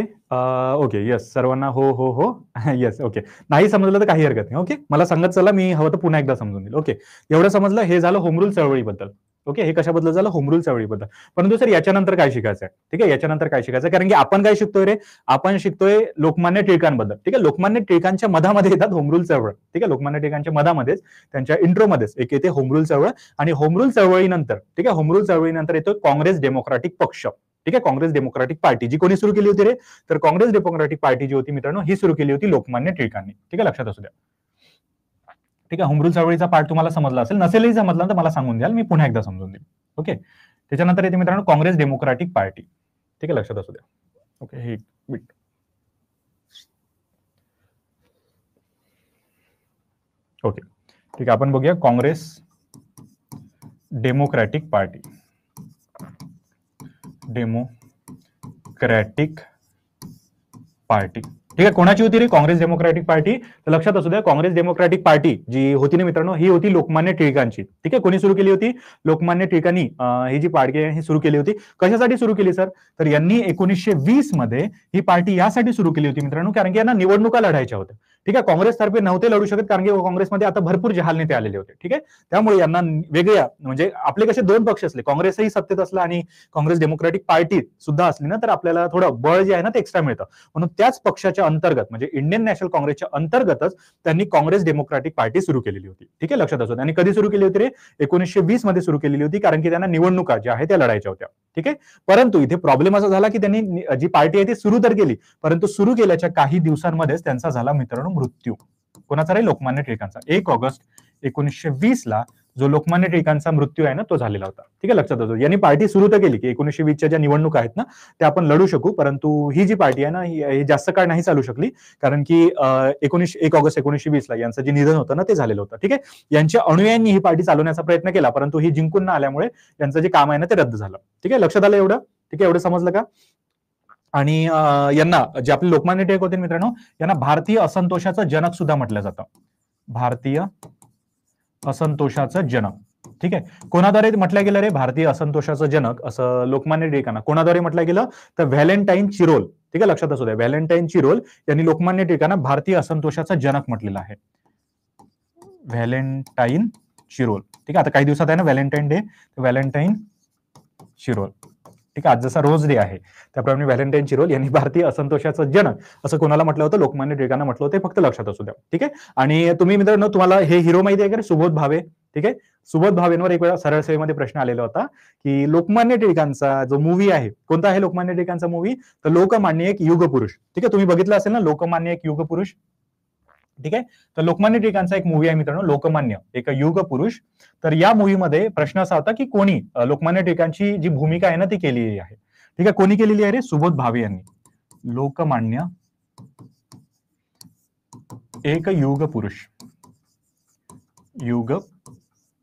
ओके, येस, सर्वांना हो हो हो येस. ओके, नाही समजलं तर काही हरकत नाही. ओके, मला सांगत चला, मी हवं तर पुन्हा एकदा समजून देईल. ओके, एवढं समजलं, हे झालं होम रूल चळवळीबद्दल. ओके, हे कशाबद्दल झालं? होम रूल चळवळीबद्दल. परंतु सर याच्यानंतर काय शिकायचं आहे? ठीक आहे, याच्यानंतर काय शिकायचं? कारण की आपण काय शिकतोय रे? आपण शिकतोय लोकमान्य टिळकांबद्दल. ठीक आहे, लोकमान्य टिळकांच्या मधामध्ये येतात होम रूल चळवळ. ठीक आहे, लोकमान्य टिळकांच्या मधामध्येच त्यांच्या इंट्रोमध्येच एक येते होम रूल चळवळ, आणि होम रूल चळवळीनंतर, ठीक आहे, होम रूल चळवळीनंतर येतो काँग्रेस डेमोक्रेटिक पक्ष. ठीक आहे, काँग्रेस डेमोक्रेटिक पार्टी, जी कोणी सुरू केली होती रे? तर काँग्रेस डेमोक्रेटिक पार्टी जी होती मित्रांनो, ही सुरू केली होती लोकमान्य टिळकांनी. ठीक आहे, लक्षात असू द्या. ठीक आहे, होम रूल चळवळीचा पार्ट तुम्हाला समजला असेल, नसेलही समजला तर मला सांगून द्याल, मी पुन्हा एकदा समजून देईन. ओके, त्याच्यानंतर येते मित्रांनो काँग्रेस डेमोक्रेटिक पार्टी. ठीक आहे, लक्षात असू द्या. ओके, हे ओके, ठीक आहे, आपण बघूया Congress democratic party. Democratic party, ठीक आहे, कोणाची होती रे? Congress democratic party. तर लक्षात असू द्या, काँग्रेस डेमोक्रेटिक पार्टी जी होती ना मित्रांनो, ही होती लोकमान्य टिळकांची. ठीक आहे, कोणी सुरू केली होती? लोकमान्य टिळकांनी ही जी पार्टी आहे ही सुरू केली होती. कशासाठी सुरू केली सर? तर यांनी 1920 मध्ये ही पार्टी यासाठी सुरू केली होती मित्रांनो, कारण की यांना निवडणुका लढायच्या होत्या. ठीक आहे, काँग्रेसतर्फे नव्हते लढू शकत, कारण की काँग्रेसमध्ये आता भरपूर जहाल नेते आलेले होते. ठीक आहे, त्यामुळे यांना वेगळ्या, म्हणजे आपले कसे दोन पक्ष असले, काँग्रेसही सत्तेत असला आणि काँग्रेस डेमोक्रेटिक पार्टी सुद्धा असली ना, तर आपल्याला थोडं बळ जे आहे ना ते एक्स्ट्रा मिळतं. म्हणून त्याच पक्षाच्या अंतर्गत, म्हणजे इंडियन नॅशनल काँग्रेसच्या अंतर्गतच त्यांनी काँग्रेस डेमोक्रेटिक पार्टी सुरू केलेली होती. ठीक आहे, लक्षात असू द्या. आणि कधी सुरू केली होती रे? 1920 मध्ये सुरू केलेली होती, कारण की त्यांना निवडणुका ज्या आहेत त्या लढायच्या होत्या. ठीक आहे, परंतु इथे प्रॉब्लेम असा झाला की त्यांनी जी पार्टी आहे ती सुरू तर केली, परंतु सुरू केल्याच्या काही दिवसांमध्येच त्यांचा झाला मित्रांनो मृत्यू. कोणाचा रे? लोकमान्य टिळकांचा. 1 ऑगस्ट 1920 ला जो लोकमान्य टिळकांचा मृत्यू आहे ना तो झालेला होता. ठीक आहे, लक्षात असू. यांनी पार्टी सुरू तर केली की 1920च्या ज्या निवडणुका आहेत ना त्या आपण लढू शकू, परंतु ही जी पार्टी आहे ना ही जास्त काळ नाही चालू शकली, कारण की 1 ऑगस्ट 1920 ला यांचं जे निधन होतं ना ते झालेलं होतं. ठीक आहे, यांच्या अनुयायांनी ही पार्टी चालवण्याचा प्रयत्न केला, परंतु ही जिंकून न आल्यामुळे यांचं जे काम आहे ना ते रद्द झालं. ठीक आहे, लक्षात आलं एवढं? ठीक आहे, एवढं समजलं का? आणि यांना, जे आपले लोकमान्य टिळक होते मित्रांनो, यांना भारतीय असंतोषाचं जनक सुद्धा म्हटलं जातं. भारतीय असंतोषाचं जनक. ठीक आहे, कोणाद्वारे म्हटलं गेलं रे भारतीय असंतोषाचं जनक असं लोकमान्य टिळकांना कोणाद्वारे म्हटलं गेलं? तर व्हॅलेंटाईन चिरोल. ठीक आहे, लक्षात असू द्या, व्हॅलेंटाईन चिरोल यांनी लोकमान्य टिळकांना भारतीय असंतोषाचा जनक म्हटलेलं आहे. Valentine Chirol. ठीक आहे, आता काही दिवसात आहे ना व्हॅलेंटाईन डे, व्हॅलेंटाईन चिरोल. ठीक आहे, आज जसा रोज डे आहे त्याप्रमाणे व्हॅलेंटाईन चिरोल यांनी भारतीय असंतोषाचं जनक असं कोणाला म्हटलं होतं? लोकमान्य टिळकांना म्हटलं होतं, फक्त लक्षात असू द्या. ठीक आहे, आणि तुम्ही मित्रांनो, तुम्हाला हे हिरो माहिती आहे का? सुबोध भावे. ठीक आहे, सुबोध भावेंवर एक वेळा सरळ सेवेमध्ये प्रश्न आलेला होता की लोकमान्य टिळकांचा जो मूवी आहे, कोणता आहे लोकमान्य टिळकांचा मूवी? तर लोकमान्य एक युगपुरुष. ठीक आहे, तुम्ही बघितलं असेल ना लोकमान्य एक युगपुरुष. ठीक आहे, तर लोकमान्य टिळकांचा एक मूवी आहे मित्रांनो, लोकमान्य एक युग पुरुष. तर या मूवीमध्ये प्रश्न असा होता की कोणी लोकमान्य टिळकांची जी भूमिका आहे ना ती केलेली आहे. ठीक आहे, कोणी केलेली आहे रे? सुबोध भावे यांनी. लोकमान्य एक युग पुरुष. युग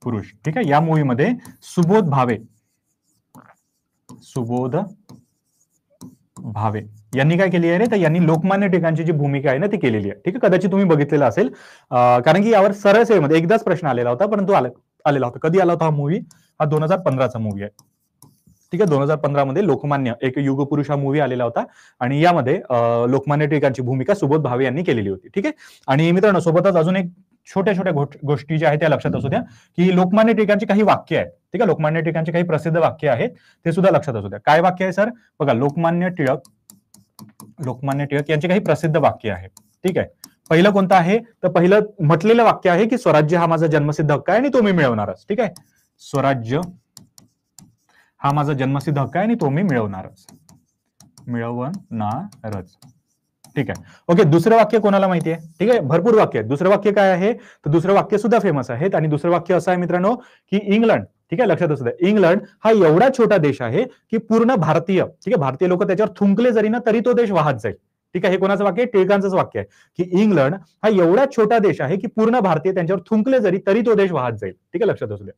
पुरुष. ठीक आहे, या मूवीमध्ये सुबोध भावे, सुबोध भावे यांनी काय केली आहे रे? तर यांनी लोकमान्य टिळकांची जी भूमिका आहे ना ती केलेली आहे. ठीक आहे, कदाचित तुम्ही बघितलेलं असेल, कारण की यावर सरळ सेवेमध्ये एकदाच प्रश्न आलेला होता, परंतु आलेला होता. कधी आला होता हा मूवी? हा 2015चा मूवी आहे. ठीक आहे, 2015 मध्ये लोकमान्य एक युग पुरुष हा मूवी आलेला होता, आणि यामध्ये लोकमान्य टिळकांची भूमिका सुबोध भावे यांनी केलेली होती. ठीक आहे, आणि मित्रांनो सोबतच अजून एक छोट्या छोट्या गोष्टी ज्या आहेत त्या लक्षात असू द्या, की लोकमान्य टिळकांची काही वाक्य आहेत, ठीक आहे, लोकमान्य टिळकांची काही प्रसिद्ध वाक्य आहेत ते सुद्धा लक्षात असू द्या. काय वाक्य आहे सर? बघा, लोकमान्य टिळक यांचे काही प्रसिद्ध वाक्य आहे, ठीक आहे. पहिलं कोणतं आहे? तर पहिलं म्हटलेलं वाक्य आहे की स्वराज्य हा माझा जन्मसिद्ध हक्क आहे आणि तो मी मिळवणारच, ठीक आहे. स्वराज्य हा माझा जन्मसिद्ध हक्क आहे आणि तो मी मिळवणारच, ठीक आहे. ओके, दुसरं वाक्य कोणाला माहिती आहे? ठीक आहे, भरपूर वाक्य आहेत. दुसरं वाक्य काय आहे? तर दुसरं वाक्य सुद्धा फेमस आहे आणि दुसरं वाक्य असं आहे मित्रांनो की इंग्लंड, ठीक आहे, लक्षात असू द्या, इंग्लंड हा एवढा छोटा देश आहे की पूर्ण भारतीय, ठीक आहे, भारतीय लोक त्याच्यावर थुंकले जरी ना तरी तो देश वाहत जाईल, ठीक आहे. हे कोणाचं वाक्य आहे? टिळकांचंच वाक्य आहे की इंग्लंड हा एवढा छोटा देश आहे की पूर्ण भारतीय त्यांच्यावर थुंकले जरी तरी तो देश वाहत जाईल, ठीक आहे, लक्षात असू द्या.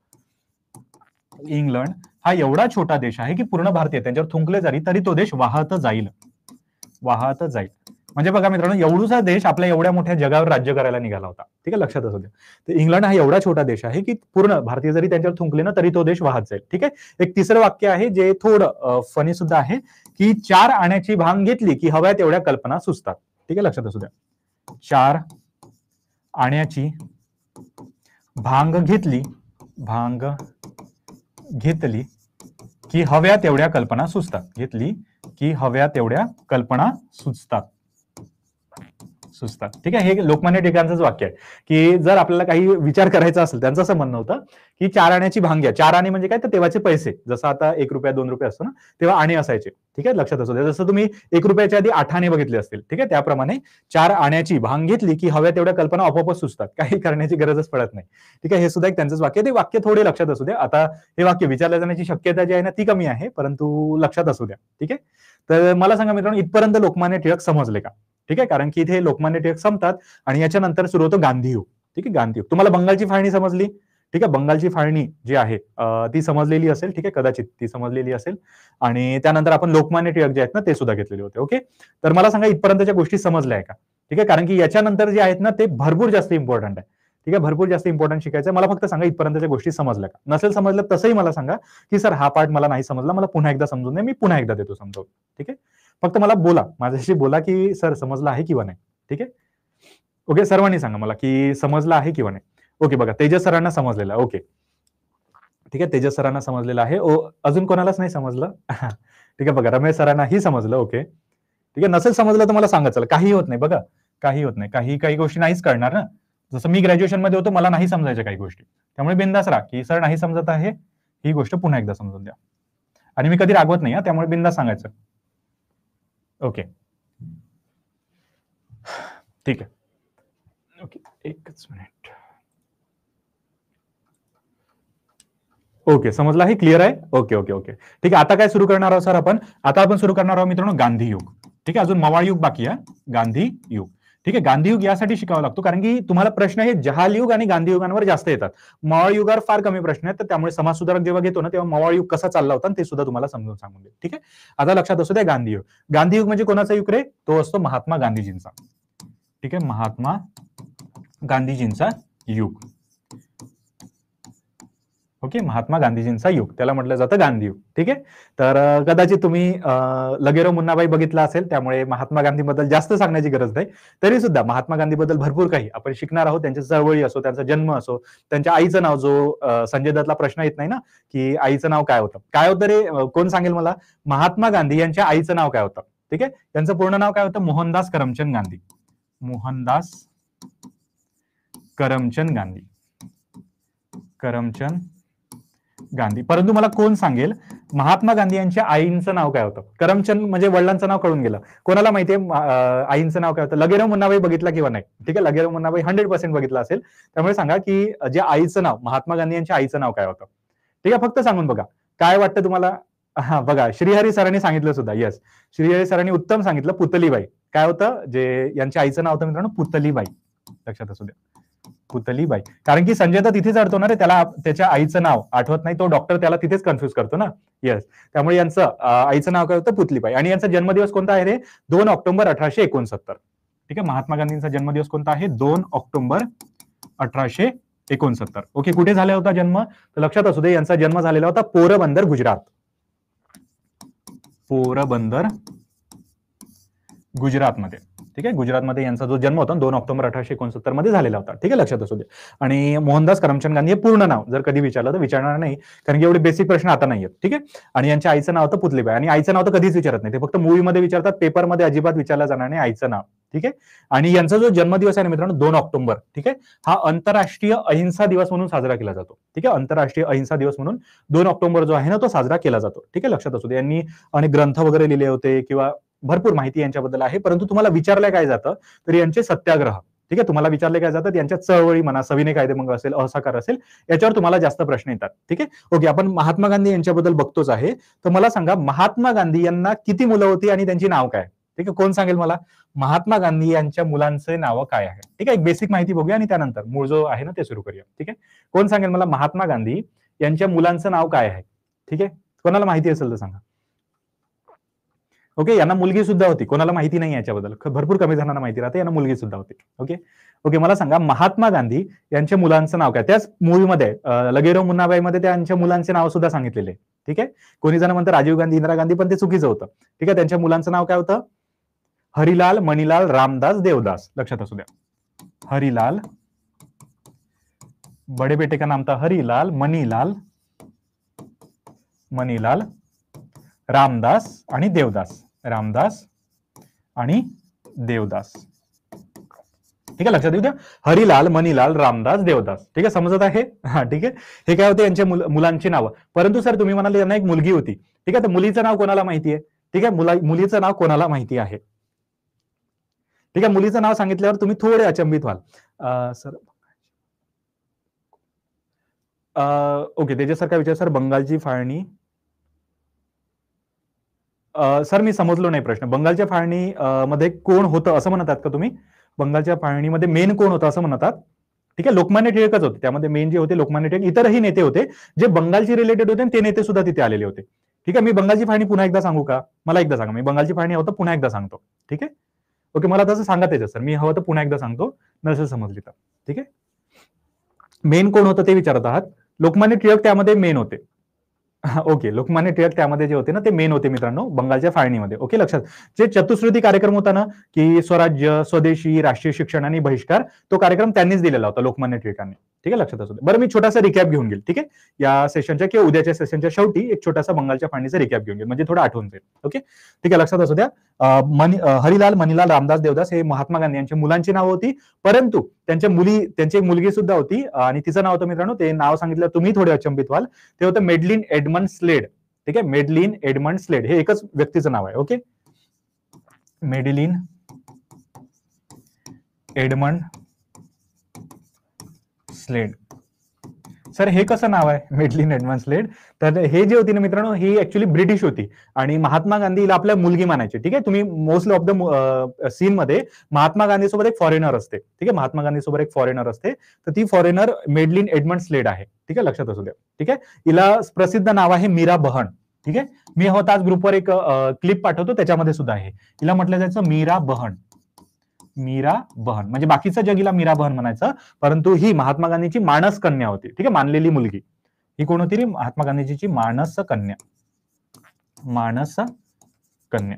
इंग्लंड हा एवढा छोटा देश आहे की पूर्ण भारतीय त्यांच्यावर थुंकले जरी तरी तो देश वाहत जाईल. म्हणजे बघा मित्रांनो, एवढूसा देश आपल्या एवढ्या मोठ्या जगावर राज्य करायला निघाला होता, ठीक आहे, लक्षात असू द्या. तर इंग्लंड हा एवढा छोटा देश आहे की पूर्ण भारतीय जरी त्यांच्यावर थुंकले ना तरी तो देश वाहत जाईल, ठीक आहे. एक तिसरं वाक्य आहे जे थोडं फनी सुद्धा आहे की 4 आण्याची भांग घेतली की हव्या तेवढ्या कल्पना सुचतात, ठीक आहे, लक्षात असू द्या. 4 आण्याची भांग घेतली की हव्या तेवढ्या कल्पना सुचतात, ठीक आहे. हे लोकमान्य टिळकांचंच वाक्य आहे की जर आपल्याला काही विचार करायचा असेल, त्यांचं असं म्हणणं होतं की 4 आण्याची भांग घ्या. 4 आणे म्हणजे काय? तर तेव्हाचे पैसे, जसं आता 1 रुपया 2 रुपये असतो ना, तेव्हा आणे असायचे, ठीक आहे, लक्षात असू द्या. जसं तुम्ही 1 रुपयाच्या आधी 8 आणे बघितले असतील, ठीक आहे, त्याप्रमाणे 4 आण्याची भांग घेतली की हव्या तेवढ्या कल्पना आपोआपच सुचतात, काही करण्याची गरजच पडत नाही, ठीक आहे. हे सुद्धा एक त्यांचंच वाक्य. ते वाक्य थोडे लक्षात असू द्या. आता हे वाक्य विचारल्या जाण्याची शक्यता जी आहे ना ती कमी आहे, परंतु लक्षात असू द्या, ठीक आहे. तर मला सांगा मित्रांनो, इथपर्यंत लोकमान्य टिळक समजले का? ठीक आहे, कारण की इथे लोकमान्य टिळक संपतात आणि याच्यानंतर सुरू होतं गांधीयुग, ठीक आहे. गांधीयुग, तुम्हाला बंगालची फाळणी समजली, ठीक आहे, बंगालची फाळणी जी आहे ती समजलेली असेल, ठीक आहे, कदाचित ती समजलेली असेल. आणि त्यानंतर आपण लोकमान्य टिळक जे आहेत ना ते सुद्धा घेतलेले होते. ओके, तर मला सांगा इथपर्यंतच्या गोष्टी समजल्या आहे का? ठीक आहे, कारण की याच्यानंतर जे आहेत ना ते भरपूर जास्त इम्पॉर्टंट आहे, ठीक आहे, भरपूर जास्त इम्पॉर्टंट शिकायचं आहे. मला फक्त सांगा इथपर्यंतच्या गोष्टी समजल्या का? नसेल समजलं तसंही मला सांगा की सर हा पार्ट मला नाही समजला, मला पुन्हा एकदा समजून दे, मी पुन्हा एकदा देतो समजावून, ठीक आहे. फक्त मला बोला, माझ्याशी बोला की सर समजलं आहे किंवा नाही, ठीक आहे. ओके, सर्वांनी सांगा मला की समजलं आहे किंवा नाही. ओके, बघा, तेजस सरांना समजलेलं, ओके, ठीक आहे, तेजस सरांना समजलेलं आहे. अजून कोणालाच नाही समजलं? ठीक आहे, बघा, रमेश सरांनाही समजलं, ओके, ठीक आहे. नसेल समजलं तर मला सांगा, चला, काही होत नाही, बघा, काही होत नाही, काही गोष्टी नाहीच कळणार ना. जसं मी ग्रॅज्युएशन मध्ये होतो, मला नाही समजायच्या काही गोष्टी, त्यामुळे बिंदास राहा की सर नाही समजत आहे, ही गोष्ट पुन्हा एकदा समजून द्या. आणि मी कधी रागवत नाही, त्यामुळे बिंदास सांगायचं. ओके, ठीक आहे. ओके, एकच मिनिट. ओके, समजलं आहे, क्लिअर आहे. ओके ओके ओके, ठीक आहे. आता काय सुरू करणार आहोत सर आपण? आता आपण सुरू करणार आहोत मित्रांनो गांधीयुग, ठीक आहे. अजून मवाळ युग बाकी आहे, गांधीयुग, ठीक आहे. गांधीयुग यासाठी शिकावं लागतो कारण की तुम्हाला प्रश्न हे जहाल युग आणि गांधी युगांवर जास्त येतात. मवाळ युगावर फार कमी प्रश्न आहेत, तर त्यामुळे समाज सुधारक जेव्हा घेतो ना तेव्हा मवाळ युग कसा चालला होता ते सुद्धा तुम्हाला समजून सांगून दे, ठीक आहे. आता लक्षात असू द्या गांधीयुग. गांधीयुग म्हणजे कोणाचा युग रे? तो असतो महात्मा गांधीजींचा, ठीक आहे, महात्मा गांधीजींचा युग. ओके, महात्मा गांधीजींचा युग, त्याला म्हटलं जातं गांधीयुग, ठीक आहे. तर कदाचित तुम्ही लगेरो मुन्नाबाई बघितला असेल, त्यामुळे महात्मा गांधीबद्दल जास्त सांगण्याची गरज नाही. तरी सुद्धा महात्मा गांधीबद्दल भरपूर काही आपण शिकणार आहोत. त्यांच्या चळवळी असो, त्यांचा जन्म असो, त्यांच्या आईचं नाव, जो संजय दत्तला प्रश्न येत नाही ना की आईचं नाव काय होतं रे, कोण सांगेल मला? महात्मा गांधी यांच्या आईचं नाव काय होतं? ठीक आहे, त्यांचं पूर्ण नाव काय होतं? मोहनदास करमचंद गांधी. मोहनदास करमचंद गांधी. परंतु मला कोण सांगेल महात्मा गांधी यांच्या आईंचं नाव काय होतं? करमचंद म्हणजे वडिलांचं नाव कळून गेलं. कोणाला माहितीये आईंचं नाव काय होतं? लगेरो मुन्नाबाई बघितला किंवा नाही? ठीक आहे, लगेरो मुन्नाबाई 100% बघितला असेल, त्यामुळे सांगा की जे आईचं नाव, महात्मा गांधी यांच्या आईचं नाव काय होतं? ठीक आहे, फक्त सांगून बघा, काय वाटतं तुम्हाला? हा, बघा, श्रीहरी सरांनी सांगितलं सुद्धा. येस, श्रीहरी सरांनी उत्तम सांगितलं, पुतलीबाई. काय होतं? जे यांच्या आईचं नाव होतं मित्रांनो पुतलीबाई, लक्षात असू द्या, पुतलीबाई. कारण की संजय दत्त तिथेच अडतो ना रे, त्याला त्याच्या आईचं नाव आठवत नाही, तो डॉक्टर त्याला तिथेच कन्फ्युज करतो ना. येस, त्यामुळे यांचं आईचं नाव काय होतं? पुतलीबाई. आणि यांचा जन्मदिवस कोणता आहे रे? 2 ऑक्टोबर 1869. ठीक आहे, महात्मा गांधींचा जन्मदिवस कोणता आहे? 2 ऑक्टोबर 1869. ओके, कुठे झाला होता जन्म? तर लक्षात असू दे, यांचा जन्म झालेला होता पोरबंदर, गुजरात. पोरबंदर, गुजरातमध्ये. ठीक ठीक आहे. गुजरातमध्ये यांचा जो जन्म होता 2 ऑक्टोबर 1869 मध्ये झालेला होता. ठीक आहे, लक्षात असू दे. आणि मोहनदास करमचंद गांधी हे पूर्ण नाव जर कधी विचारलं तर विचारणार नाही, कारण की एवढे बेसिक प्रश्न आता नाही आहेत. ठीक आहे. आणि यांच्या आईचं नाव होतं पुतलीबाई, आणि आईचं नाव तर कधीच विचारत नाही, ते फक्त मूवीमध्ये विचारतात, पेपरमध्ये अजिबात विचारलं जाणार नाही आईचं नाव. ठीक आहे. आणि यांचा जो जन्मदिवस आहे ना मित्रांनो 2 ऑक्टोबर, ठीक आहे, हा आंतरराष्ट्रीय अहिंसा दिवस म्हणून साजरा केला जातो. ठीक आहे, आंतरराष्ट्रीय अहिंसा दिवस म्हणून 2 ऑक्टोबर जो आहे ना तो साजरा केला जातो. ठीक आहे, लक्षात असू दे. यांनी अनेक ग्रंथ वगैरे लिहिले होते किंवा भरपूर माहिती यांच्याबद्दल आहे, परंतु तुम्हाला विचारलं काय जातं तर यांचे सत्याग्रह, ठीक आहे, तुम्हाला विचारले काय जातात यांच्या चळवळी म्हणा, सविनय कायदेभंग असेल, असहकार असेल, याच्यावर तुम्हाला जास्त प्रश्न येतात. ठीक आहे. ओके, आपण महात्मा गांधी यांच्याबद्दल बघतोच आहे, तर मला सांगा महात्मा गांधी यांना किती मुलं होती आणि त्यांची नाव काय? ठीक आहे, कोण सांगेल मला? महात्मा गांधी यांच्या मुलांचे नाव काय आहे? ठीक आहे, एक बेसिक माहिती बघूया आणि त्यानंतर मूळ जो आहे ना ते सुरू करूया. ठीक आहे, कोण सांगेल मला महात्मा गांधी यांच्या मुलांचं नाव काय आहे? ठीक आहे, कोणाला माहिती असेल तर सांगा. ओके, यांना मुलगी सुद्धा होती, कोणाला माहिती नाही याच्याबद्दल, भरपूर कमी जणांना माहिती राहते, यांना मुलगी सुद्धा होती. ओके ओके, मला सांगा महात्मा गांधी यांच्या मुलांचं नाव काय? त्याच मूवीमध्ये लगेरो मुन्नाबाई मध्ये त्यांच्या मुलांचे नाव सुद्धा सांगितलेले. ठीक आहे, कोणी जण म्हणतं राजीव गांधी, इंदिरा गांधी, पण ते चुकीचं होतं. ठीक आहे, त्यांच्या मुलांचं नाव काय होतं? हरिलाल, मणिलाल, रामदास, देवदास. लक्षात असू द्या, हरिलाल, बडे बेटे का नाम था हरिलाल, मणिलाल, मणिलाल, रामदास आणि देवदास. रामदास आणि देवदास. ठीक आहे, लक्षात येऊ द्या, हरिलाल, मणिलाल, रामदास, देवदास. ठीक आहे, समजत आहे? हा, ठीक आहे. हे काय होते यांच्या मुलांची नावं. परंतु सर तुम्ही म्हणाले यांना एक मुलगी होती. ठीक आहे, तर मुलीचं नाव कोणाला माहिती आहे? ठीक आहे, मुलीचं नाव कोणाला माहिती आहे? ठीक आहे, मुलीचं नाव सांगितल्यावर तुम्ही थोडे अचंबित व्हाल. सर ओके, तेजस सर काय विचार? सर बंगालची फाळणी. सर मी समजलो नाही प्रश्न. बंगालच्या फाळणी मध्ये कोण होतं असं म्हणतात का तुम्ही? बंगालच्या फाळणीमध्ये मेन कोण होतं असं म्हणतात? ठीक आहे, लोकमान्य टिळकच होते त्यामध्ये मेन जे होते, लोकमान्य टिळक. इतरही नेते होते जे बंगालची रिलेटेड होते, ते नेते सुद्धा तिथे आलेले होते. ठीक आहे, मी बंगालची फाळणी पुन्हा एकदा सांगू का? मला एकदा सांगा, मी बंगालची फाळणी होतं पुन्हा एकदा सांगतो. ठीक आहे, ओके, मला तसं सांगा तेजस सर, मी हवं तर पुन्हा एकदा सांगतो, नसेल समजली तर. ठीक आहे, मेन कोण होतं ते विचारत आहात. लोकमान्य टिळक त्यामध्ये मेन होते. ओके, लोकमान्य टिळक त्यामध्ये जे होते ना ते मेन होते मित्रांनो बंगालच्या फाळणीमध्ये. ओके, लक्षात. जे चतुश्रुती कार्यक्रम होता ना की स्वराज्य, स्वदेशी, राष्ट्रीय शिक्षण आणि बहिष्कार, तो कार्यक्रम त्यांनीच दिलेला होता लोकमान्य टिळकांनी. ठीक आहे, लक्षात असू दे. बरं, मी छोटासा रिकॅप घेऊन घेईल. ठीक आहे, या सेशनच्या किंवा उद्याच्या सेशनच्या शेवटी एक छोटासा बंगालच्या फाळणीचा रिकॅप घेऊन घेईल, म्हणजे थोडं आठवून जाईल. ओके, ठीक आहे, लक्षात असू द्या. हरिलाल, मणिलाल, रामदास, देवदास हे महात्मा गांधी यांची मुलांची नावं होती, परंतु त्यांची एक मुलगी सुद्धा होती आणि तिचं नाव होतं मित्रांनो, ते नाव सांगितलं तुम्ही थोडे अचंबित व्हाल, ते होतं मेडलिन एडमंड स्लेड. ठीक आहे, मेडलिन एडमंड स्लेड हे एकच व्यक्तीचं नाव आहे. Okay, Madeline Edmund Slade. Sir हे कसं नाव आहे मेडलिन एडमंड स्लेड? तर हे जे होती ना मित्रांनो, ही ऍक्च्युली ब्रिटिश होती आणि महात्मा गांधीला आपल्या मुलगी मानायचे. ठीक आहे, तुम्ही मोस्ट ऑफ द सीन मध्ये महात्मा गांधी सोबत एक फॉरेनर असते. ठीक आहे, महात्मा गांधी सोबत एक फॉरेनर असते, तर ती फॉरेनर मेडलिन एडमंड स्लेड आहे. ठीक आहे, लक्षात असू द्या. ठीक आहे, हिला प्रसिद्ध नाव आहे मीरा बहन. ठीक आहे, मी हवं आज ग्रुपवर एक क्लिप पाठवतो, त्याच्यामध्ये सुद्धा आहे. हिला म्हटलं जायचं मीरा बहन. मीरा बहन म्हणजे बाकीचं जग हिला मीरा बहन म्हणायचं, परंतु ही महात्मा गांधीची मानस कन्या होती. ठीक आहे, मानलेली मुलगी. ही कोण होती? महात्मा गांधीची मानस कन्या. मानस कन्या.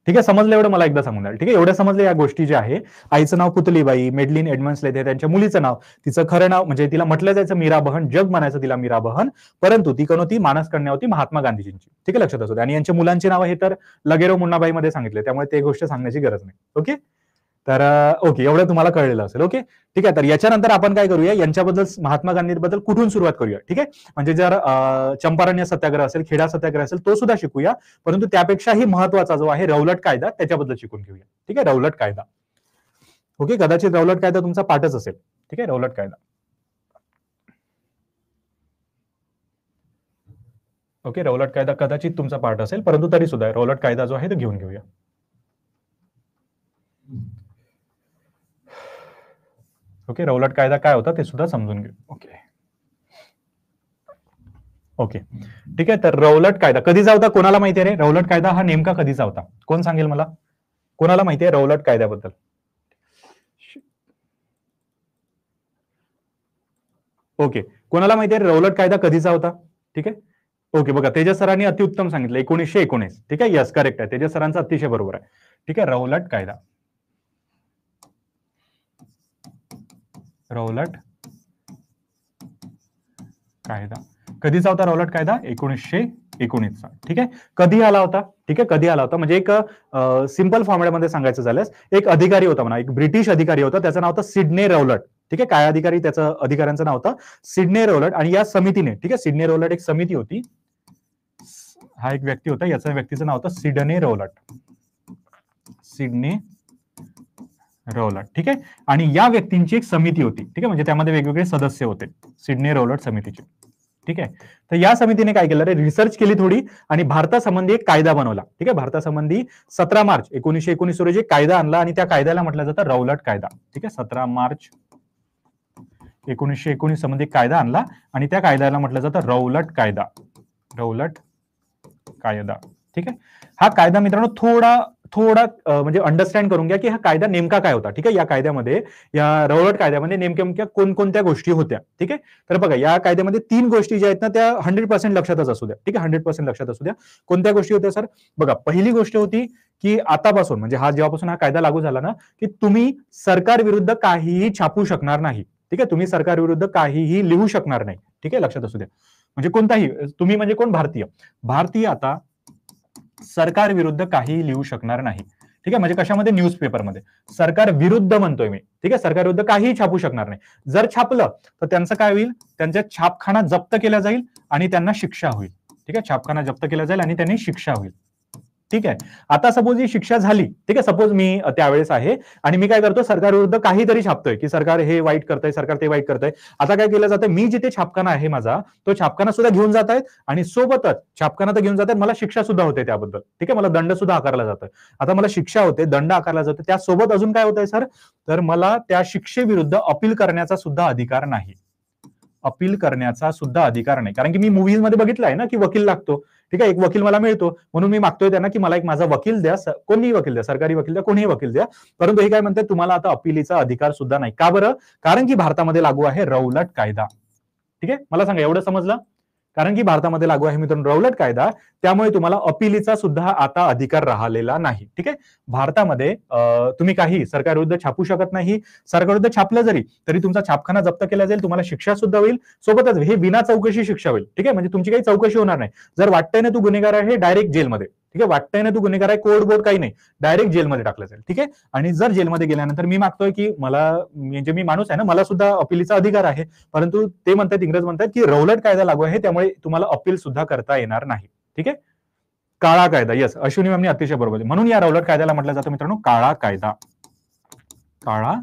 ठीक आहे, समजलं एवढं मला एकदा सांगून द्या. ठीक आहे, एवढं समजलं या गोष्टी ज्या आहे. आईचं नाव पुतलीबाई, मेडलिन एडमंड स्लेड, त्यांच्या मुलीचं नाव, तिचं खरं नाव म्हणजे तिला म्हटलं जायचं मीरा बहन, जग म्हणायचं तिला मीरा बहन, परंतु ती कोण होती? मानस कन्या होती महात्मा गांधीजींची. ठीक आहे, लक्षात असू द्या. आणि यांच्या मुलांची नाव हे तर लगेरो मुन्नाबाई मध्ये सांगितले, त्यामुळे ते गोष्ट सांगण्याची गरज नाही. ओके, तर ओके, एवढं तुम्हाला कळलेलं असेल. ओके, ठीक आहे, तर याच्यानंतर आपण काय करूया, यांच्याबद्दल महात्मा गांधींबद्दल कुठून सुरुवात करूया. ठीक आहे, म्हणजे जर चंपारण्य सत्याग्रह असेल, खेडा सत्याग्रह असेल, तो सुद्धा शिकूया, परंतु त्यापेक्षाही महत्वाचा जो आहे रौलट कायदा, त्याच्याबद्दल शिकून घेऊया. ठीक आहे, रौलट कायदा. ओके, कदाचित रौलट कायदा तुमचा पाठच असेल. ठीक आहे, रौलट कायदा. ओके, रौलट कायदा कदाचित तुमचा पाठ असेल, परंतु तरी सुद्धा रौलट कायदा जो आहे तो घेऊन घेऊया. ओके, रौलट कायदा काय होता ते सुद्धा समजून घेऊ. ओके ओके, ठीक आहे, तर रौलट कायदा कधीचा होता कोणाला माहिती आहे रे? रौलट कायदा हा नेमका कधीचा होता? कोण सांगेल मला? कोणाला माहिती आहे रौलट कायद्याबद्दल? ओके, कोणाला माहिती आहे रौलट कायदा कधीचा होता? ठीक आहे, ओके, बघा तेजस सरांनी अतिउत्तम सांगितलं 1919. ठीक आहे, यस करेक्ट आहे, तेजस सरांचं अतिशय बरोबर आहे. ठीक आहे, रौलट कायदा. रौलट कायदा. कधीचा होता रौलट कायदा? 1919चा. ठीक आहे. कधी आला होता? ठीक आहे, कधी आला होता म्हणजे एक सिंपल फॉर्मॅटमध्ये सांगायचं झाल्यास एक अधिकारी होता म्हणा, एक ब्रिटिश अधिकारी होता, त्याचं नाव होतं सिडने रौलट. ठीक आहे, काय अधिकारी? त्याचं अधिकाऱ्यांचं नाव होतं सिडने रौलट. आणि या समितीने, ठीक आहे, सिडने रौलट एक समिती होती, हा एक व्यक्ती होता, याचं व्यक्तीचं नाव होतं सिडने रौलट. सिडने रौलट. ठीक आहे. आणि या व्यक्तींची एक समिती होती. ठीक आहे, म्हणजे त्यामध्ये वेगवेगळे सदस्य होते सिडने रौलट समितीचे. ठीक आहे. तर या समितीने काय केलं रे? रिसर्च केली थोडी आणि भारतासंबंधी एक कायदा बनवला. ठीक आहे, भारतासंबंधी 17 मार्च 1919 रोजी कायदा आणला आणि त्या कायद्याला म्हटलं जातं रौलट कायदा. ठीक आहे, 17 मार्च 1919 संबंधी कायदा आणला आणि त्या कायद्याला म्हटलं जातं रौलट कायदा. रौलट कायदा. ठीक आहे. हा कायदा मित्रांनो थोडा म्हणजे अंडरस्टँड करून घ्या की हा कायदा नेमका काय होता. ठीक आहे, या कायद्यामध्ये, या रौलट कायद्यामध्ये नेमक्या कोणकोणत्या गोष्टी होत्या. ठीक आहे. तर बघा, या कायद्यामध्ये 3 गोष्टी ज्या आहेत ना त्या 100% लक्षातच असू द्या. ठीक आहे, 100% लक्षात असू द्या. कोणत्या गोष्टी होत्या सर? बघा, पहिली गोष्ट होती की आतापासून, म्हणजे जेव्हापासून हा कायदा लागू झाला ना, की तुम्ही सरकार विरुद्ध काहीही छापू शकणार नाही. ठीक आहे, तुम्ही सरकार विरुद्ध काहीही लिहू शकणार नाही. ठीक आहे, लक्षात असू द्या. म्हणजे कोणताही, तुम्ही म्हणजे कोण? भारतीय आता सरकार विरुद्ध काही लिहू शकणार नाही. ठीक आहे, म्हणजे कशामध्ये? न्यूजपेपरमध्ये. सरकार विरुद्ध म्हणतोय मी. ठीक आहे, सरकार विरुद्ध काहीही छापू शकणार नाही. जर छापलं तर त्यांचं काय होईल? त्यांच्या छापखाना जप्त केला जाईल आणि त्यांना शिक्षा होईल. ठीक आहे, छापखाना जप्त केला जाईल आणि त्यांनी शिक्षा होईल. ठीक आहे. आता सपोज ही शिक्षा झाली, ठीक आहे, सपोज मी त्यावेळेस आहे आणि मी काय करतो? सरकार विरुद्ध काहीतरी छापतोय की सरकार हे वाईट करतंय, सरकार ते वाईट करतंय. आता काय केलं जातं? मी जिथे छापखाना आहे माझा, तो छापखाना सुद्धा घेऊन जात आहेत आणि सोबतच छापखाना तर घेऊन जातात, मला शिक्षा सुद्धा होते त्याबद्दल. ठीक आहे, मला दंड सुद्धा आकारला जातोय. आता मला शिक्षा होते, दंड आकारला जातो, त्यासोबत अजून काय होतंय सर? तर मला त्या शिक्षेविरुद्ध अपील करण्याचा सुद्धा अधिकार नाही. अपील करण्याचा सुद्धा अधिकार नाही. कारण की मी मूव्हीज मध्ये बघितलं आहे ना की वकील लागतो. ठीक आहे, एक वकील मला मिळतो, म्हणून मी मागतोय त्यांना की मला एक माझा वकील द्या, कोणीही वकील द्या, सरकारी वकील द्या, कोणीही वकील द्या. परंतु हे काय म्हणतात? तुम्हाला आता अपिलीचा अधिकार सुद्धा नाही. का बरं? कारण की भारतामध्ये लागू आहे रौलट कायदा. ठीक आहे, मला सांगा, एवढं समजलं? कारण की भारतामध्ये लागू आहे मित्रांनो रौलट कायदा, त्यामुळे तुम्हाला अपिलीचा सुद्धा आता अधिकार राहिलेला नाही. ठीक आहे, भारतामध्ये तुम्ही काही सरकार विरुद्ध छापू शकत नाही. सरकार विरुद्ध छापलं जरी तरी तुमचा छापखाना जप्त केला जाईल, तुम्हाला शिक्षा सुद्धा होईल, सोबतच हे विना चौकशी शिक्षा होईल. ठीक आहे, म्हणजे तुमची काही चौकशी होणार नाही. जर वाटतंय ना तू गुन्हेगार आहे, डायरेक्ट जेलमध्ये. ठीक आहे, वाटतंय ना तू गुन्हेगार आहे, कोर्ट बोर्ड काही नाही, डायरेक्ट जेलमध्ये टाकलं जाईल. ठीक आहे, आणि जर जेलमध्ये गेल्यानंतर मी मागतोय की मला, म्हणजे मी माणूस आहे ना, मला सुद्धा अपिलीचा अधिकार आहे, परंतु ते म्हणतात, इंग्रज म्हणतात की रौलट कायदा लागू आहे, त्यामुळे तुम्हाला अपील सुद्धा करता येणार नाही. ठीक आहे, काळा कायदा. येस, अश्विनी मॅमनी अतिशय बरोबर. म्हणून या रौलट कायद्याला म्हटलं जातं मित्रांनो काळा कायदा. काळा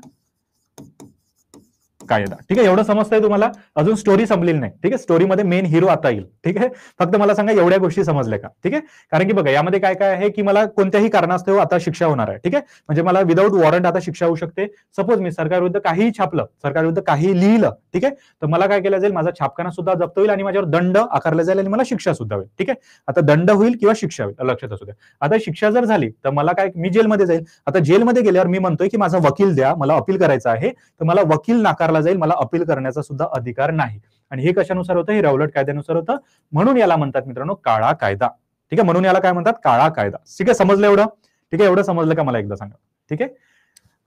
कायदा. ठीक आहे, एवढं समजतंय तुम्हाला? अजून स्टोरी संपलेली नाही. ठीक आहे, स्टोरीमध्ये मेन हिरो आता येईल. ठीक आहे, फक्त मला सांगा एवढ्या गोष्टी समजल्या का? ठीक आहे, कारण की बघा, यामध्ये काय काय आहे की मला कोणत्याही कारणास्तव आता शिक्षा होणार आहे. ठीक आहे, म्हणजे मला विदाऊट वॉरंट आता शिक्षा होऊ शकते. सपोज मी सरकार विरुद्ध काहीही छापलं, सरकार विरुद्ध काही लिहिलं, ठीक आहे, तर मला काय केलं जाईल? माझा छापखाना सुद्धा जप्त होईल आणि माझ्यावर दंड आकारला जाईल आणि मला शिक्षा सुद्धा होईल. ठीक आहे, आता दंड होईल किंवा शिक्षा होईल, लक्षात असू द्या. आता शिक्षा जर झाली तर मला काय? मी जेलमध्ये जाईल. आता जेलमध्ये गेल्यावर मी म्हणतोय की माझा वकील द्या, मला अपील करायचं आहे, तर मला वकील नाकारला जाईल, मला अपील करण्याचा सुद्धा अधिकार नाही. आणि हे कशानुसार होतं? हे रौलट कायद्यानुसार होतं. म्हणून याला म्हणतात मित्रांनो काळा कायदा. ठीक आहे, म्हणून याला काय म्हणतात? काळा कायदा. ठीक आहे, समजलं एवढं? ठीक आहे, एवढं समजलं का? मला एकदा सांगा. ठीक आहे,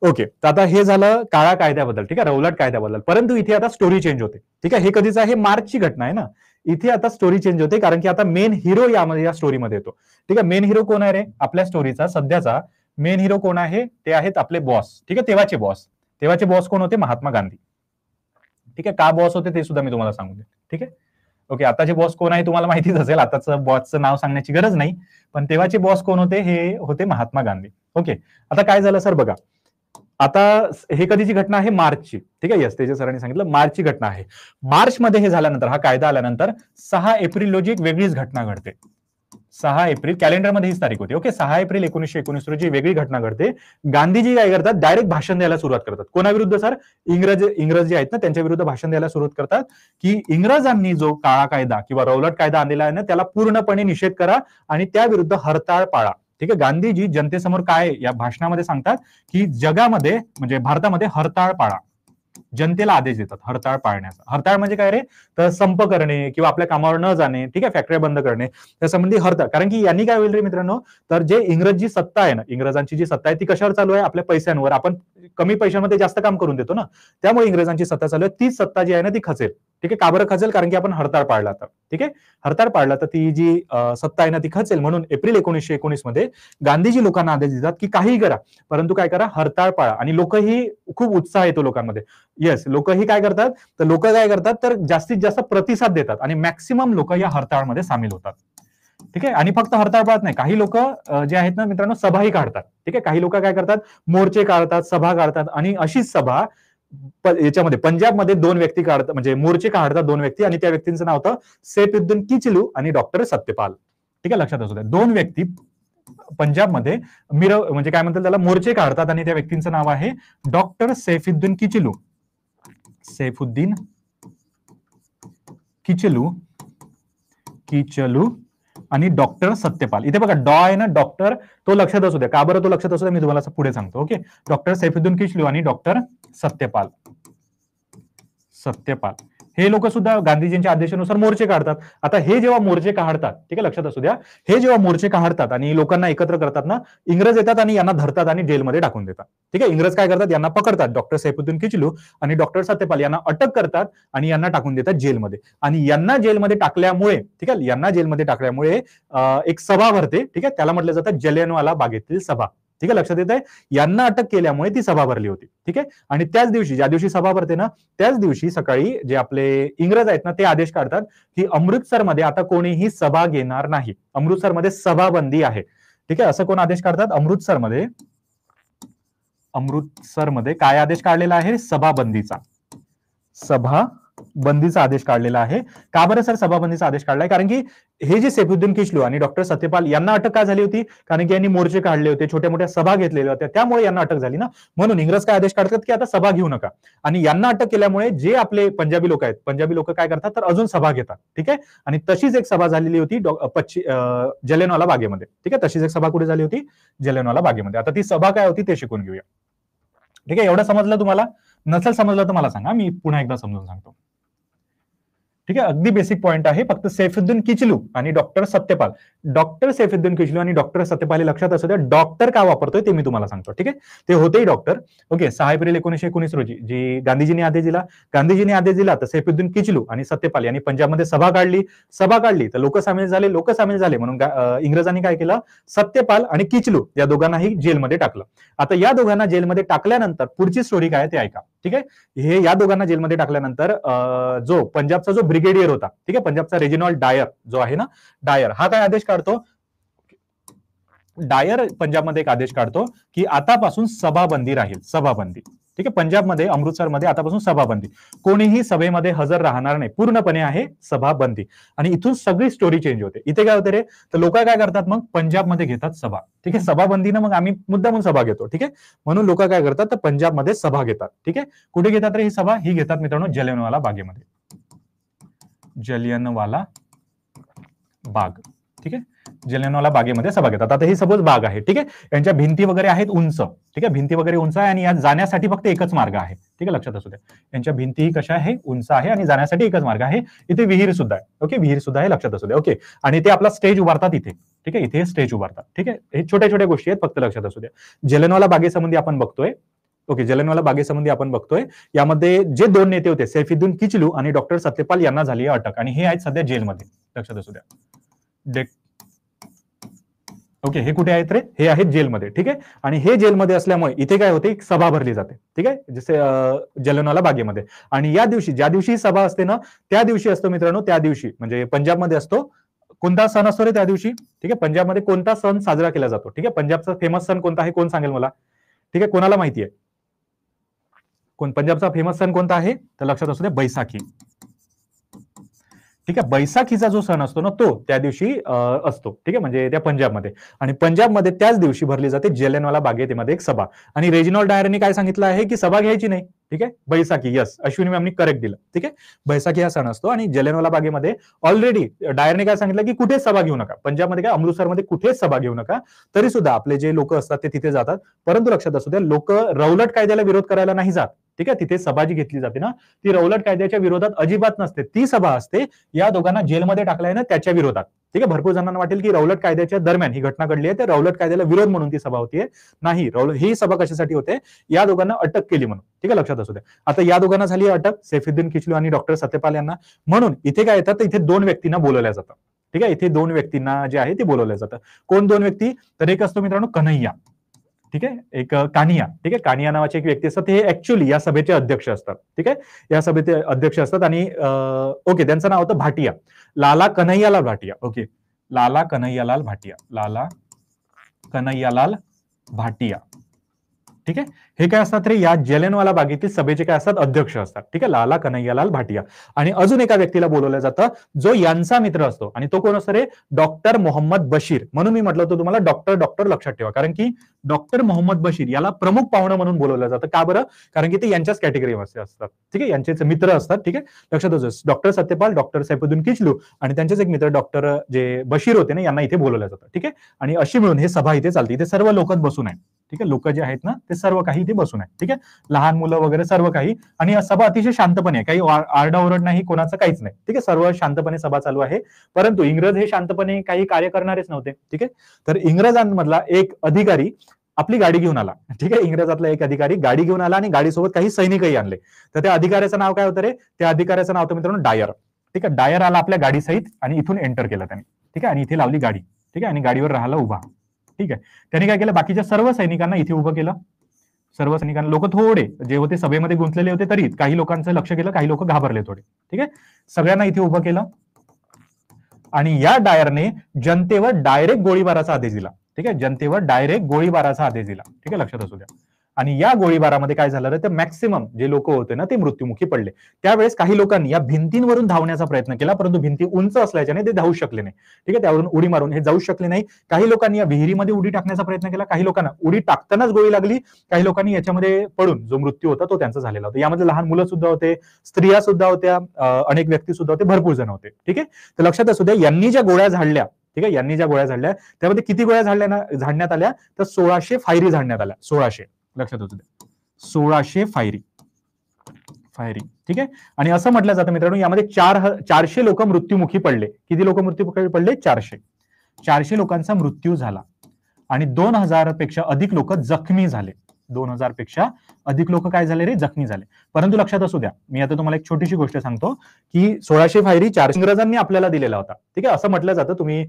ओके. तर आता हे झालं काळा कायद्याबद्दल. ठीक आहे, रौलट कायद्याबद्दल. परंतु इथे आता स्टोरी चेंज होते. ठीक आहे, हे कधीच आहे? मार्चची घटना आहे ना. इथे आता स्टोरी चेंज होते, कारण की आता मेन हिरो यामध्ये, या स्टोरीमध्ये येतो. ठीक आहे, मेन हिरो कोण आहे रे? आपल्या स्टोरीचा सध्याचा मेन हिरो कोण आहे? ते आहेत आपले बॉस. ठीक आहे, तेव्हाचे बॉस. तेव्हाचे बॉस कोण होते? महात्मा गांधी. ठीक आहे, का बॉस होते ते सुद्धा मी तुम्हाला सांगू दे. ठीक आहे, ओके. आताचे बॉस कोण आहे तुम्हाला माहितीच असेल, आताचं बॉसचं नाव सांगण्याची गरज नाही, पण तेव्हाचे बॉस कोण होते? हे होते महात्मा गांधी. ओके, आता काय झालं सर? बघा, आता हे कधीची घटना आहे? मार्चची. ठीक आहे, यस, तेजस सरांनी सांगितलं मार्चची घटना आहे. मार्च मध्ये हे झाल्यानंतर, हा कायदा आल्यानंतर 6 एप्रिल रोजी एक वेगळीच घटना घडते. 6 एप्रिल, कॅलेंडरमध्ये हीच तारीख होती. ओके, 6 एप्रिल 1919 रोजी वेगळी घटना घडते. गांधीजी काय करतात? डायरेक्ट भाषण द्यायला सुरुवात करतात. कोणाविरुद्ध सर? इंग्रज जे आहेत ना त्यांच्या विरुद्ध भाषण द्यायला सुरुवात करतात की इंग्रजांनी जो काळा कायदा किंवा रौलट कायदा आणलेला आहे ना, त्याला पूर्णपणे निषेध करा आणि त्याविरुद्ध हरताळ पाळा. ठीक आहे, गांधीजी जनतेसमोर काय या भाषणामध्ये सांगतात की जगामध्ये, म्हणजे भारतामध्ये हरताळ पाळा. जनतेला आदेश देतात हरताळ पाळण्याचा. हरताळ म्हणजे काय रे? तर संप करणे किंवा आपल्या कामावर न जाणे. ठीक आहे, फॅक्टरी बंद करणे, त्यासंबंधी हरताळ. कारण की यांनी काय होईल रे मित्रांनो? तर जे इंग्रजी सत्ता आहे ना, इंग्रजांची जी सत्ता आहे ती कशावर चालू आहे? आपल्या पैशांवर. आपण कमी पैशामध्ये जास्त काम करून देतो ना, त्यामुळे इंग्रजांची सत्ता चालू आहे. ती सत्ता जी आहे ना ती खचेल. ठीक आहे, का बरं खचेल? कारण की आपण हरताळ पाळला तर. ठीक आहे, हरताळ पाळला तर ती जी सत्ता आहे ना ती खचेल. म्हणून एप्रिल 1919 मध्ये गांधीजी लोकांना आदेश देतात की काहीही करा, परंतु काय करा, हरताळ पाळा. आणि लोकही खूप उत्साह येतो लोकांमध्ये. येस, लोकही काय करतात, तर लोक काय करतात, तर जास्तीत जास्त प्रतिसाद देतात आणि मॅक्सिमम लोक या हरताळमध्ये सामील होतात. ठीक आहे, आणि फक्त हरताळ पाळत नाही, काही लोक जे आहेत ना मित्रांनो सभाही काढतात. ठीक आहे, काही लोक काय करतात, मोर्चे काढतात, सभा काढतात. आणि अशीच सभा याच्यामध्ये पंजाबमध्ये 2 व्यक्ती काढतात, म्हणजे मोर्चे काढतात 2 व्यक्ती, आणि त्या व्यक्तींचं नाव होतं सैफुद्दीन किचलू आणि डॉक्टर सत्यपाल. ठीक आहे, लक्षात असू द्या, 2 व्यक्ती पंजाबमध्ये म्हणजे काय म्हणतात त्याला, मोर्चे काढतात, आणि त्या व्यक्तींचं नाव आहे डॉक्टर सैफुद्दीन किचलू. सैफुद्दीन किचलू आणि डॉक्टर सत्यपाल. इथे बघा डॉ आहे ना, डॉक्टर, तो लक्षात असू द्या. का बरं तो लक्षात असू द्या, मी तुम्हाला पुढे सांगतो. ओके, डॉक्टर सैफुद्दीन किचलू आणि डॉक्टर सत्यपाल. हे लोक सुद्धा गांधीजींच्या आदेशानुसार मोर्चे काढतात. आता हे जेव्हा मोर्चे काढतात, ठीक आहे, लक्षात असू द्या, हे जेव्हा मोर्चे काढतात आणि लोकांना एकत्र करतात ना, इंग्रज येतात आणि यांना धरतात आणि जेलमध्ये टाकून देतात. ठीक आहे, इंग्रज काय करतात, यांना पकडतात, डॉक्टर सैफुद्दीन किचलू आणि डॉक्टर सत्यपाल यांना अटक करतात आणि यांना टाकून देतात जेलमध्ये. आणि यांना जेलमध्ये टाकल्यामुळे, ठीक आहे, यांना जेलमध्ये टाकल्यामुळे एक सभा भरते. ठीक आहे, त्याला म्हटलं जातं जलियांवाला बागेतील सभा. ठीक आहे, लक्षात येत आहे, यांना अटक केल्यामुळे ती सभा भरली होती. ठीक आहे, आणि त्याच दिवशी, ज्या दिवशी सभा भरते ना, त्याच दिवशी सकाळी जे आपले इंग्रज आहेत ना ते आदेश काढतात की अमृतसरमध्ये आता कोणीही सभा घेणार नाही. अमृतसरमध्ये सभाबंदी आहे. ठीक आहे, असं कोण आदेश काढतात? अमृतसरमध्ये काय आदेश काढलेला आहे? सभाबंदीचा आदेश काढलेला आहे. का बरं सर सभाबंदीचा आदेश काढलाय? कारण की हे जे सैफुद्दीन किचलू आणि डॉक्टर सत्यपाल यांना अटक का झाली होती? कारण की यांनी मोर्चे काढले होते, छोट्या मोठ्या सभा घेतलेल्या होत्या, त्यामुळे यांना अटक झाली ना. म्हणून इंग्रज काय आदेश काढतात की आता सभा घेऊ नका. आणि यांना अटक केल्यामुळे जे आपले पंजाबी लोक आहेत, पंजाबी लोक काय करतात, तर अजून सभा घेतात. ठीक आहे, आणि तशीच एक सभा झालेली होती जलियांवाला बागेमध्ये. ठीक आहे, तशीच एक सभा कुठे झाली होती? जलियांवाला बागेमध्ये. आता ती सभा काय होती ते शिकून घेऊया. ठीक आहे, एवढं समजलं तुम्हाला? नसेल समजलं तर मला सांगा, मी पुन्हा एकदा समजून सांगतो. ठीक आहे, अगदी बेसिक पॉइंट आहे. फक्त सैफुद्दीन किचलू आणि डॉक्टर सत्यपाल. डॉक्टर सैफुद्दीन किचलू आणि डॉक्टर सत्यपाल हे लक्षात असू द्या. डॉक्टर का वापरतोय ते मी तुम्हाला सांगतो. ठीक आहे, ते होतेही डॉक्टर. ओके, 6 एप्रिल 1919 रोजी जी गांधीजींनी आदेश दिला तर सैफुद्दीन किचलू आणि सत्यपाल यांनी पंजाबमध्ये सभा काढली तर लोक सामील झाले म्हणून इंग्रजांनी काय केलं, सत्यपाल आणि किचलू या दोघांनाही जेलमध्ये टाकलं. आता या दोघांना जेलमध्ये टाकल्यानंतर पुढची स्टोरी काय ते ऐका. ठीक आहे, हे या दोघांना जेलमध्ये टाकल्यानंतर जो पंजाबचा जो ब्रिगेडियर होता, ठीक आहे, पंजाबचा रेजिनॉल्ड डायर जो आहे ना, डायर हा काय आदेश काढतो, डायर पंजाबमध्ये एक आदेश काढतो की आतापासून सभाबंदी राहील. सभाबंदी. ठीक आहे, पंजाबमध्ये अमृतसरमध्ये आतापासून सभाबंदी, कोणीही सभेमध्ये हजर राहणार नाही, पूर्णपणे आहे सभाबंदी. आणि इथून सगळी स्टोरी चेंज होते. इथे काय होते रे, तर लोक काय करतात, मग पंजाबमध्ये घेतात सभा. ठीक आहे, सभाबंदीनं मग आम्ही मुद्दामून सभा घेतो. ठीक आहे, म्हणून लोक काय करतात, तर पंजाबमध्ये सभा घेतात. ठीक आहे, कुठे घेतात रे ही सभा? ही घेतात मित्रांनो जलियांवाला बागेमध्ये. जलियांवाला बाग. ठीक आहे, जलियांवाला बागेमध्ये सभा घेतात. आता ही सपोज बाग आहे. ठीक आहे, यांच्या भिंती वगैरे आहेत उंच. ठीक आहे, भिंती वगैरे उंच आहे आणि या जाण्यासाठी फक्त एकच मार्ग आहे. ठीक आहे, लक्षात असू द्या, यांच्या भिंती कशा आहे, उंच आहे आणि जाण्यासाठी एकच मार्ग आहे. इथे विहीर सुद्धा आहे. ओके, विहीर सुद्धा आहे, लक्षात असू द्या. ओके, आणि ते आपला स्टेज उभारतात इथे. ठीक आहे, इथे स्टेज उभारतात. ठीक आहे, हे छोट्या छोट्या गोष्टी आहेत, फक्त लक्षात असू द्या. जलियांवाला बागेसंबंधी आपण बघतोय. ओके, जलियांवाला बागेसंबंधी आपण बघतोय. यामध्ये जे 2 नेते होते सैफुद्दीन किचलू आणि डॉक्टर सत्यपाल यांना झाली आहे अटक आणि हे आहेत सध्या जेलमध्ये. लक्षात असू द्या. ओके, हे कुठे आहेत रे? हे आहेत जेलमध्ये. ठीक आहे, आणि हे जेलमध्ये असल्यामुळे इथे काय होते, एक सभा भरली जाते. ठीक आहे, जसे जलियांवाला बागेमध्ये. आणि या दिवशी, ज्या दिवशी सभा असते ना, त्या दिवशी असतो मित्रांनो, त्या दिवशी म्हणजे पंजाबमध्ये असतो. कोणता सण असतो रे त्या दिवशी? ठीक आहे, पंजाबमध्ये कोणता सण साजरा केला जातो? ठीक आहे, पंजाबचा फेमस सण कोणता आहे, कोण सांगेल मला? ठीक आहे, कोणाला माहिती आहे? पंजाबचा फेमस सण कोणता आहे? तर लक्षात असू द्या, बैसाखी. ठीक आहे, बैसाखीचा जो सण असतो ना तो त्या दिवशी असतो. ठीक आहे, म्हणजे त्या पंजाबमध्ये. आणि पंजाबमध्ये त्याच दिवशी भरली जाते जलियांवाला बागेमध्ये एक सभा. आणि रेजिनॉल्ड डायरने काय सांगितलं आहे की सभा घ्यायची नाही. ठीक आहे, बैसाखी. यस, अश्विनी मॅमनी करेक्ट दिलं. ठीक आहे, बैसाखी हा सण असतो आणि जलियांवाला बागेमध्ये ऑलरेडी डायरने काय सांगितलं की कुठेच सभा घेऊ नका. पंजाबमध्ये काय, अमृतसरमध्ये कुठेच सभा घेऊ नका. तरी सुद्धा आपले जे लोक असतात ते तिथे जातात. परंतु लक्षात असू द्या, लोक रौलट कायद्याला विरोध करायला नाही जात. ठीक आहे, तिथे सभा जी घेतली जाते ना, ती रौलट कायद्याच्या विरोधात अजिबात नसते. ती सभा असते या दोघांना जेलमध्ये टाकलाय ना त्याच्या विरोधात. ठीक आहे. भरपूर जणांना वाटेल की रौलट कायद्याच्या दरम्यान ही घटना घडली आहे, तर रौलट कायद्याला विरोध म्हणून ती सभा होतीये. नाही, ही सभा कशासाठी होते, या दोघांना अटक केली म्हणून. ठीक आहे, लक्षात असू द्या. आता या दोघांना झाली अटक, सैफुद्दीन किचलू आणि डॉक्टर सत्यपाल यांना. म्हणून इथे काय येतात, इथे 2 व्यक्तींना बोलवल्या जातं. ठीक आहे, इथे 2 व्यक्तींना जे आहे ते बोलवलं जातं. कोण 2 व्यक्ती, तर एक असतो मित्रांनो कन्हैया, ठीक आहे, एक कानिया. ठीक आहे, कानिया नावाचे एक व्यक्ती असतात, हे ऍक्च्युअली या सभेचे अध्यक्ष असतात. ठीक आहे, या सभेचे अध्यक्ष असतात आणि ओके, त्यांचं नाव होतं भाटिया, लाला कन्हैयालाल भाटिया. ओके, लाला कन्हैयालाल भाटिया, लाला कन्हैयालाल भाटिया. ठीक आहे, हे काय असतात रे, या जालियनवाला बागेतील सभेचे काय असतात, अध्यक्ष असतात. ठीक आहे, लाला कन्हैयालाल भाटिया. आणि अजून एका व्यक्तीला बोलवलं जातं जो यांचा मित्र असतो, आणि तो कोण असतो रे, डॉक्टर मोहम्मद बशीर. म्हणून मी म्हटलं होतं तुम्हाला डॉक्टर लक्षात ठेवा, कारण की डॉक्टर मोहम्मद बशीर याला प्रमुख पाहुणं म्हणून बोलवलं जातं. का बरं, कारण की ते यांच्याच कॅटेगरीमध्ये असतात. ठीक आहे, यांचेच मित्र असतात. ठीक आहे, लक्षात असू, डॉक्टर सत्यपाल, डॉक्टर सैफुद्दीन किचलू आणि त्यांचेच एक मित्र डॉक्टर जे बशीर होते ना, यांना इथे बोलवलं जातं. ठीक आहे, आणि अशी मिळून हे सभा इथे चालते. इथे सर्व लोक बसून आहेत. ठीक आहे, लोक जे आहेत ना ते सर्व काही इथे बसून आहेत. ठीक आहे, लहान मुलं वगैरे सर्व काही, आणि सभा अतिशय शांतपणे आहे, काही आरडाओरड नाही, कोणाचं काहीच नाही. ठीक आहे, सर्व शांतपणे सभा चालू आहे. परंतु इंग्रज हे शांतपणे काही कार्य करणारेच नव्हते. ठीक आहे, तर इंग्रजांमधला एक अधिकारी आपली गाडी घेऊन आला. ठीक आहे, इंग्रजातला एक अधिकारी गाडी घेऊन आला आणि गाडीसोबत काही सैनिकही आणले. तर त्या अधिकाऱ्याचं नाव काय होतं रे, त्या अधिकाऱ्याचं नाव होतं मित्रांनो डायर. ठीक आहे, डायर आला आपल्या गाडी सहित आणि इथून एंटर केलं त्याने. ठीक आहे, आणि इथे लावली गाडी. ठीक आहे, आणि गाडीवर राहिला उभा. ठीक आहे, त्यांनी काय केलं, बाकीच्या सर्व सैनिकांना इथे उभं केलं. सर्व सैनिकांना, लोक थोडे जे होते सभेमध्ये गुंतलेले होते, तरी काही लोकांचं लक्ष गेलं, काही लोक घाबरले थोडे. ठीक आहे, सगळ्यांना इथे उभं केलं आणि या डायरने जनतेवर डायरेक्ट गोळीबाराचा आदेश दिला. ठीक आहे, जनतेवर डायरेक्ट गोळीबाराचा आदेश दिला. ठीक आहे, लक्षात असू द्या. आणि या गोळीबारामध्ये काय झालं तर मॅक्सिमम जे लोक होते ना ते मृत्युमुखी पडले. त्यावेळेस काही लोकांनी या भिंतींवरून धावण्याचा प्रयत्न केला, परंतु भिंती उंच असल्याने ते धावू शकले नाही. ठीक आहे, त्यावरून उडी मारून हे जाऊ शकले नाही. काही लोकांनी या विहिरीमध्ये उडी टाकण्याचा प्रयत्न केला, काही लोकांना उडी टाकतानाच गोळी लागली, काही लोकांनी याच्यामध्ये पडून जो मृत्यू होता तो त्यांचा झालेला होता. यामध्ये लहान मुलं सुद्धा होते, स्त्रिया सुद्धा होत्या, अनेक व्यक्ती सुद्धा होते, भरपूर जण होते. ठीक आहे, तर लक्षात असू द्या, यांनी ज्या गोळ्या झाडल्या, ठीक आहे, यांनी ज्या गोळ्या झाडल्या त्यामध्ये किती गोळ्या झाडण्यात आल्या, तर 1600 फायरी झाडण्यात आल्या. 1600, लक्षात असू द्या, 1600 फायरी. ठीक आहे, आणि असं म्हटलं जातं मित्रांनो, यामध्ये 400 लोक मृत्युमुखी पडले. किती लोक मृत्युमुखी पडले, 400 लोकांचा मृत्यू झाला आणि 2000 पेक्षा अधिक लोक जखमी झाले. 2000 पेक्षा अधिक लोक काय झाले रे, जखमी झाले. परंतु लक्षात असू द्या, मी आता तुम्हाला एक छोटीशी गोष्ट सांगतो की 1600 फायरी 400 इंग्रजांनी आपल्याला दिलेला होता. ठीक आहे, असं म्हटलं जातं, तुम्ही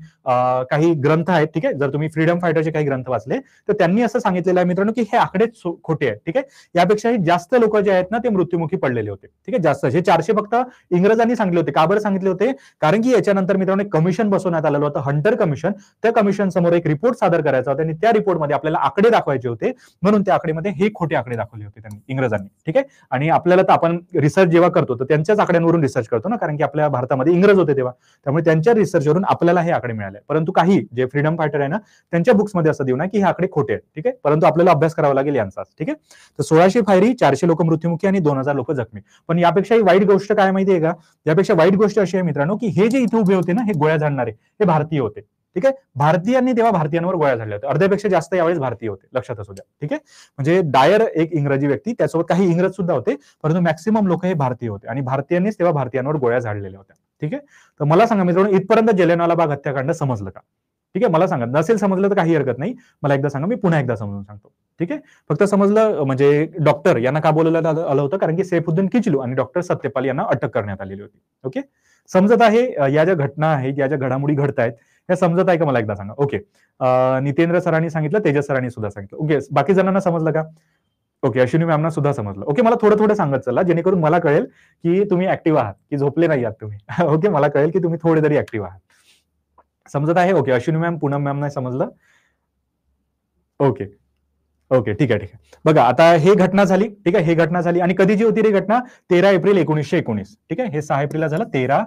काही ग्रंथ आहेत, ठीक आहे, जर तुम्ही फ्रीडम फायटरचे काही ग्रंथ वाचले तर त्यांनी असं सांगितलेलं आहे मित्रांनो की हे आकडे खोटे आहेत. ठीक आहे, यापेक्षाही जास्त लोक जे आहेत ना ते मृत्युमुखी पडलेले होते. ठीक आहे, जास्त, हे 400 फक्त इंग्रजांनी सांगितले होते. का बरं सांगितले होते, कारण की याच्यानंतर मित्रांनो एक कमिशन बसवण्यात आलेलं होतं, हंटर कमिशन. त्या कमिशन समोर एक रिपोर्ट सादर करायचा होता आणि त्या रिपोर्टमध्ये आपल्याला आकडे दाखवायचे होते, म्हणून त्या आकडेमध्ये हे खोटे आकडे दाखवले होते त्यांनी, इंग्रजांनी. ठीक आहे, आणि आपल्याला तर आपण रिसर्च जेव्हा करतो तर त्यांच्याच आकड्यांवरून रिसर्च करतो ना, कारण की आपल्या भारतामध्ये इंग्रज होते तेव्हा, त्यामुळे त्यांच्या रिसर्चवरून आपल्याला हे आकडे मिळाले. परंतु काही जे फ्रीडम फायटर आहे ना त्यांच्या बुक्समध्ये असं देऊ ना की हे आकडे खोटे आहेत. ठीक आहे, परंतु आपल्याला अभ्यास करावा लागेल यांचा. ठीक आहे, तर 1600 फायरी, 400 लोक मृत्युमुखी आणि 2000 लोक जखमी. पण यापेक्षाही वाईट गोष्ट काय माहिती आहे का, यापेक्षा वाईट गोष्ट अशी आहे मित्रांनो की हे जे इथे उभे होते ना, हे गोळ्या झाडणारे, हे भारतीय होते. ठीक आहे, भारतीयांनी तेव्हा भारतीयांवर गोळ्या झाडल्या होत्या. अर्ध्यापेक्षा जास्त यावेळेस भारतीय होते, लक्षात असू द्या. ठीक आहे, म्हणजे डायर एक इंग्रजी व्यक्ती, त्यासोबत काही इंग्रज सुद्धा होते, परंतु मॅक्सिमम लोक हे भारतीय होते आणि भारतीयांनीच तेव्हा भारतीयांवर गोळ्या झाडलेल्या होत्या. ठीक आहे, तर मला सांगा मित्रांनो, इथपर्यंत जालियनवाला बाग हत्याकांड समजलं का? ठीक आहे, मला सांगा, नसेल समजलं तर काही हरकत नाही, मला एकदा सांगा, मी पुन्हा एकदा समजून सांगतो. ठीक आहे, फक्त समजलं म्हणजे डॉक्टर यांना का बोलवण्यात आलं होतं, कारण की सैफुद्दीन किचलू आणि डॉक्टर सत्यपाल यांना अटक करण्यात आलेली होती. ओके, समजत आहे, या ज्या घटना आहेत, या ज्या घडामोडी घडतायत हे समजत आहे का, मला एकदा सांगा. ओके, नितेंद्र सरांनी सांगितलं, तेजस सरांनी सुद्धा सांगितलं. ओके, बाकी जणांना समजलं का? ओके, अश्विनी मॅमना सुद्धा समजलं. ओके, मला थोडं थोडं सांगत चला, जेणेकरून मला कळेल की तुम्ही ऍक्टिव्ह आहात, की झोपले नाही आहात तुम्ही. ओके, मला कळेल की तुम्ही थोडे तरी ऍक्टिव्ह आहात. समजत आहे? Okay, Ashwini ma'am, Poonam ma'am नाही समजलं. ओके ओके, ठीक आहे, ठीक आहे. बघा, आता हे घटना झाली. ठीक आहे, हे घटना झाली आणि कधीची होती रे घटना, 13 एप्रिल 1919. ठीक आहे, हे 6 एप्रिलला झालं, 13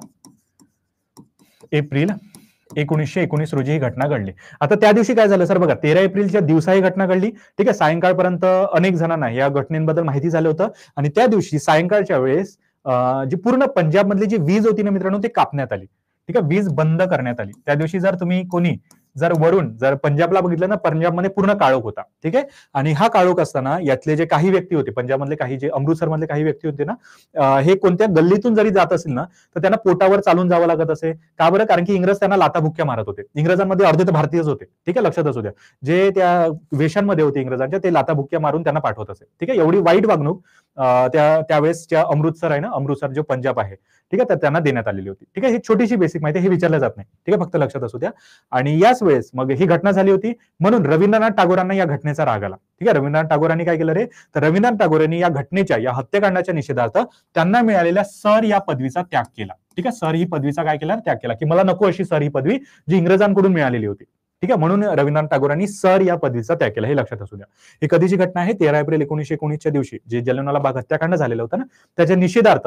एप्रिल 1919 रोजी ही घटना घडली. आता त्या दिवशी काय झालं सर, बघा, 13 एप्रिलच्या दिवसा ही घटना घडली. ठीक आहे, सायंकाळपर्यंत अनेक जणांना या घटनेबद्दल माहिती झालं होतं आणि त्या दिवशी सायंकाळच्या वेळेस जी पूर्ण पंजाब मधली जी वीज होती ना मित्रांनो, ती कापण्यात आली. ठीक आहे, वीज बंद करण्यात आली. त्या दिवशी जर तुम्ही कोणी जर पंजाबला बघितलं ना, पंजाबमध्ये पूर्ण काळोख होता. ठीक आहे. आणि हा काळोख असताना यातले जे काही व्यक्ती होते, पंजाबमधले काही, जे अमृतसरमधले काही व्यक्ती होते ना, हे कोणत्या गल्लीतून जरी जात असेल ना, तर त्यांना पोटावर चालून जावं लागत असे. का बरं? कारण की इंग्रज त्यांना लाथाबुक्क्या मारत होते. इंग्रजांमध्ये अर्धे तर भारतीयच होते. ठीक आहे, लक्षात असू द्या. जे त्या वेशांमध्ये होते इंग्रजांच्या, ते लाथाबुक्क्या मारून त्यांना पाठवत असे. ठीक आहे, एवढी वाईट वागणूक त्यावेळेसच्या अमृतसर आहे ना, अमृतसर जो पंजाब आहे, ठीक आहे, तर त्यांना देण्यात आलेली होती. ठीक आहे, ही छोटीशी बेसिक माहिती, हे विचारलं जात नाही. ठीक आहे, फक्त लक्षात असू द्या. आणि याच वेळेस मग ही घटना झाली होती, म्हणून रवींद्रनाथ टागोरांना या घटनेचा राग आला. ठीक आहे, रवींद्रनाथ टागोरांनी काय केलं रे, तर रवींद्रनाथ टागोरांनी या घटनेच्या, या हत्याकांडाच्या निषेधार्थ त्यांना मिळालेल्या सर या पदवीचा त्याग केला. ठीक आहे, सर ही पदवीचा काय केला, त्याग केला, की मला नको अशी सर ही पदवी जी इंग्रजांकडून मिळालेली होती. ठीक आहे, म्हणून रवींद्रनाथ टागोरांनी सर या पदवीचा त्याग केला, हे लक्षात असू द्या. ही कधीची घटना आहे? 13 एप्रिल 1919च्या दिवशी जे जालियनवाला बाग हत्याकांड झालेलं होतं ना, त्याच्या निषेधार्थ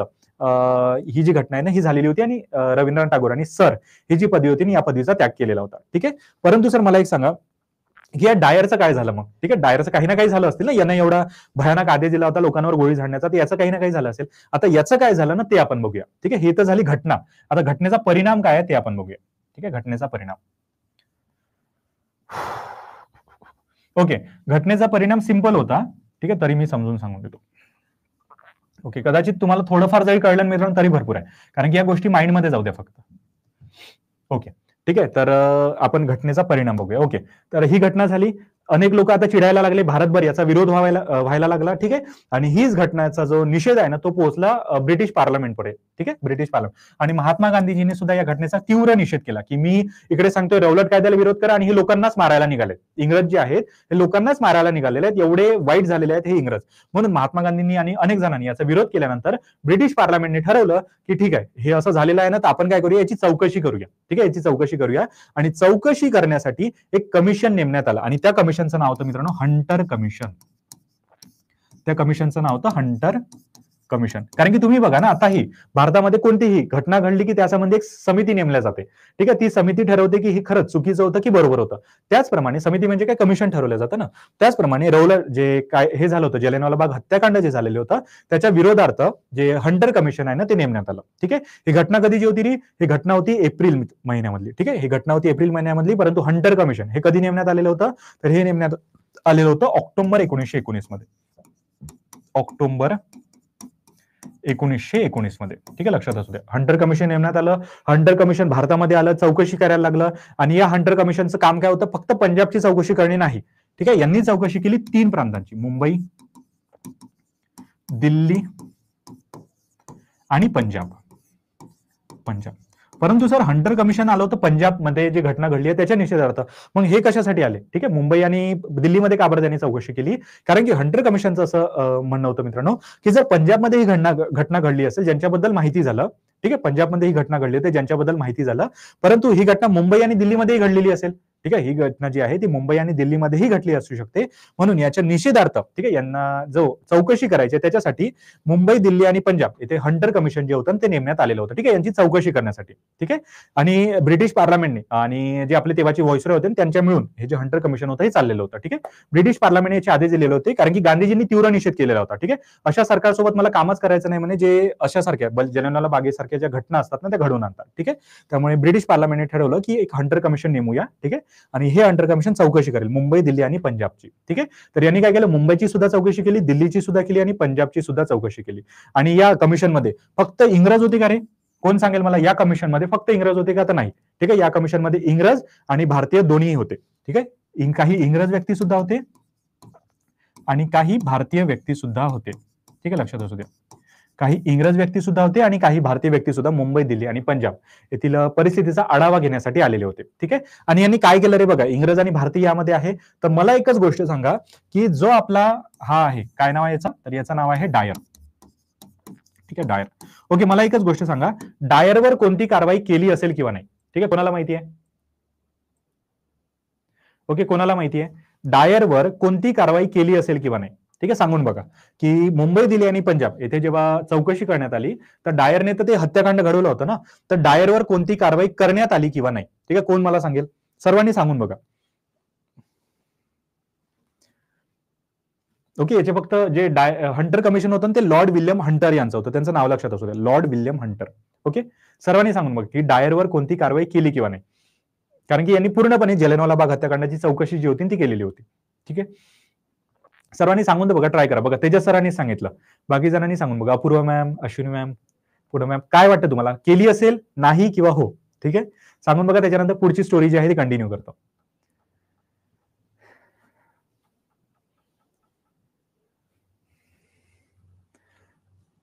ही जी घटना आहे ना, ही झालेली होती. आणि रवींद्रनाथ टागोरांनी सर ही जी पदवी होती या पदवीचा त्याग केलेला होता. ठीक आहे, परंतु सर मला एक सांगा की या डायरचं काय झालं मग? ठीक आहे, डायरचं काही ना काही झालं असतील ना, यानं एवढा भयानक आदेश दिला होता लोकांवर गोळी झाडण्याचा, तर याचं काही ना काही झालं असेल. आता याचं काय झालं ना, ते आपण बघूया. ठीक आहे, हे तर झाली घटना. आता घटनेचा परिणाम काय आहे ते आपण बघूया. ठीक आहे, घटनेचा परिणाम. ओके, घटनेचा परिणाम सिंपल होता. ठीक आहे, तरी मी समजून सांगून देतो. ओके, कदाचित तुम्हाला थोडंफार जरी कळलं मित्रांनो तरी भरपूर आहे, कारण की या गोष्टी माइंडमध्ये जाऊ द्या फक्त. ओके, ठीक आहे, तर आपण घटनेचा परिणाम बघूया. ओके, तर ही घटना झाली. अनेक लोक आता चिडायला लागले, भारतभर याचा विरोध व्हायला लागला. ठीक आहे, आणि हीच घटनेचा जो निषेध आहे ना, तो पोहोचला ब्रिटिश पार्लमेंटपर्यंत. ठीक आहे, ब्रिटिश पार्लमेंट. आणि महात्मा गांधीजींनी सुद्धा या घटनेचा तीव्र निषेध केला, की मी इकडे सांगतोय रौलट कायद्याला विरोध करा, आणि हे लोकांनाच मारायला निघाले. इंग्रज जे आहेत हे लोकांनाच मारायला निघालेले आहेत, एवढे वाईट झालेले आहेत हे इंग्रज. म्हणून महात्मा गांधींनी आणि अनेक जणांनी याचा विरोध केल्यानंतर ब्रिटिश पार्लमेंटने ठरवलं की ठीक आहे, हे असं झालेलं आहे ना, तर आपण काय करूया, याची चौकशी करूया. ठीक आहे, याची चौकशी करूया. आणि चौकशी करण्यासाठी एक कमिशन नेमण्यात आलं, आणि त्या कमिशनचं नाव होतं मित्रांनो हंटर कमिशन. त्या कमिशनचं नाव होतं हंटर कमिशन. कारण की तुम्ही बघा ना, आताही भारतामध्ये कोणतीही घटना घडली की त्याच्यामध्ये एक समिती नेमल्या जाते. ठीक आहे, ती समिती ठरवते की हे खरंच चुकीचं होतं की बरोबर होतं. त्याचप्रमाणे समिती म्हणजे काय, कमिशन ठरवलं जातं ना. त्याचप्रमाणे रौलट जे काय हे झालं होतं, जालियनवाला बाग हत्याकांड जे झालेलं होतं, त्याच्या विरोधार्थ जे हंटर कमिशन आहे ना, ते नेमण्यात आलं. ठीक आहे, ही घटना कधीची होती री? ही घटना होती एप्रिल महिन्यामधली. ठीक आहे, ही घटना होती एप्रिल महिन्यामधली. परंतु हंटर कमिशन हे कधी नेमण्यात आलेलं होतं? तर हे नेमण्यात आलेलं होतं ऑक्टोबर 1919 मध्ये. ऑक्टोबर 1919 मध्ये. ठीक आहे, लक्षात असू द्या. हंटर कमिशन नेमण्यात आलं. हंटर कमिशन भारतामध्ये आलं, चौकशी करायला लागलं. आणि या हंटर कमिशनचं काम काय होतं? फक्त पंजाबची चौकशी करणे नाही. ठीक आहे, यांनी चौकशी केली 3 प्रांतांची, मुंबई, दिल्ली आणि पंजाब. परंतु सर हंटर कमिशन आलं होतं पंजाबमध्ये जी घटना घडली आहे त्याच्या निषेधार्थ. मग हे कशासाठी आले? ठीक आहे, मुंबई आणि दिल्लीमध्ये का बरं त्यांनी चौकशी केली? कारण की हंटर कमिशनचं असं म्हणणं होतं मित्रांनो, की जर पंजाबमध्ये ही घटना घडली असेल, ज्यांच्याबद्दल माहिती झालं, ठीक आहे, पंजाबमध्ये ही घटना घडली होती ज्यांच्याबद्दल माहिती झालं, परंतु ही घटना मुंबई आणि दिल्लीमध्येही घडलेली असेल. ठीक आहे, ही घटना जी आहे ती मुंबई आणि दिल्लीमध्येही घडली असू शकते. म्हणून याच्या निषेधार्थ, ठीक आहे, यांना जो चौकशी करायची त्याच्यासाठी मुंबई, दिल्ली आणि पंजाब येथे हंटर कमिशन जे होतं ते नेमण्यात आलेलं होतं. ठीक आहे, यांची चौकशी करण्यासाठी. ठीक आहे, आणि ब्रिटिश पार्लमेंटने आणि जे आपले तेव्हाचे व्हाईसरॉय होते त्यांच्या मिळून हे जे हंटर कमिशन होतं हे चाललेलं होतं. ठीक आहे, ब्रिटिश पार्लमेंटने याचे आदेश दिलेले होते, कारण की गांधीजींनी तीव्र निषेध केलेला होता. ठीक आहे, अशा सरकारसोबत मला कामच करायचं नाही म्हणे, जे अशा सारख्या जालियनवाला बागेसारख्या ज्या घटना असतात ना त्या घडवून आणतात. ठीक आहे, त्यामुळे ब्रिटिश पार्लमेंटने ठरवलं की एक हंटर कमिशन नेमूया. ठीक आहे, आणि हे हंटर कमिशन चौकशी करेल मुंबई, दिल्ली आणि पंजाबची. ठीक आहे, तर यांनी काय केलं, मुंबईची सुद्धा चौकशी केली, दिल्लीची सुद्धा केली आणि पंजाबची सुद्धा चौकशी केली. आणि या कमिशनमध्ये फक्त इंग्रज होते का रे? कोण सांगेल मला, या कमिशनमध्ये फक्त इंग्रज होते का? तर नाही. ठीक आहे, या कमिशनमध्ये इंग्रज आणि भारतीय दोन्ही होते. ठीक आहे, काही इंग्रज व्यक्ती सुद्धा होते आणि काही भारतीय व्यक्ती सुद्धा होते. ठीक आहे, लक्षात असू द्या. काही इंग्रज व्यक्ती सुद्धा होते आणि काही भारतीय व्यक्ती सुद्धा मुंबई, दिल्ली आणि पंजाब येथील परिस्थितीचा आढावा घेण्यासाठी आलेले होते. ठीक आहे, आणि यांनी काय केलं रे बघा, इंग्रज आणि भारतीय यामध्ये आहे. तर मला एकच गोष्ट सांगा, की जो आपला हा आहे, काय नाव आहे याचा? तर याचं नाव आहे डायर. ठीक आहे, डायर. ओके, मला एकच गोष्ट सांगा, डायरवर कोणती कारवाई केली असेल किंवा नाही? ठीक आहे, कोणाला माहिती आहे? ओके, कोणाला माहिती आहे डायरवर कोणती कारवाई केली असेल किंवा नाही? ठीक आहे, सांगून बघा, की मुंबई, दिल्ली आणि पंजाब येथे जेव्हा चौकशी करण्यात आली तर डायरने तर ते हत्याकांड घडवलं होतं ना, तर डायरवर कोणती कारवाई करण्यात आली किंवा नाही? ठीक आहे, कोण मला सांगेल? सर्वांनी सांगून बघा. ओके, याचे फक्त जे हंटर कमिशन होतं ते लॉर्ड विल्यम हंटर यांचं होतं, त्यांचं नाव लक्षात असू द्या, लॉर्ड विल्यम हंटर. ओके, सर्वांनी सांगून बघा की डायरवर कोणती कारवाई केली किंवा नाही. कारण की यांनी पूर्णपणे जालियनवाला बाग हत्याकांडाची चौकशी जी होती ती केलेली होती. ठीक आहे, सर्वांनी सांगून बघा, ट्राय करा बघा. तेजस सरांनी सांगितलं, बाकी जणांनी सांगून बघा. Apurva ma'am, Ashwini ma'am, Poonam ma'am, काय वाटतं तुम्हाला, केली असेल, नाही किंवा हो? ठीक आहे, सांगून बघा. त्याच्यानंतर पुढची स्टोरी जी आहे ती कंटिन्यू करतो.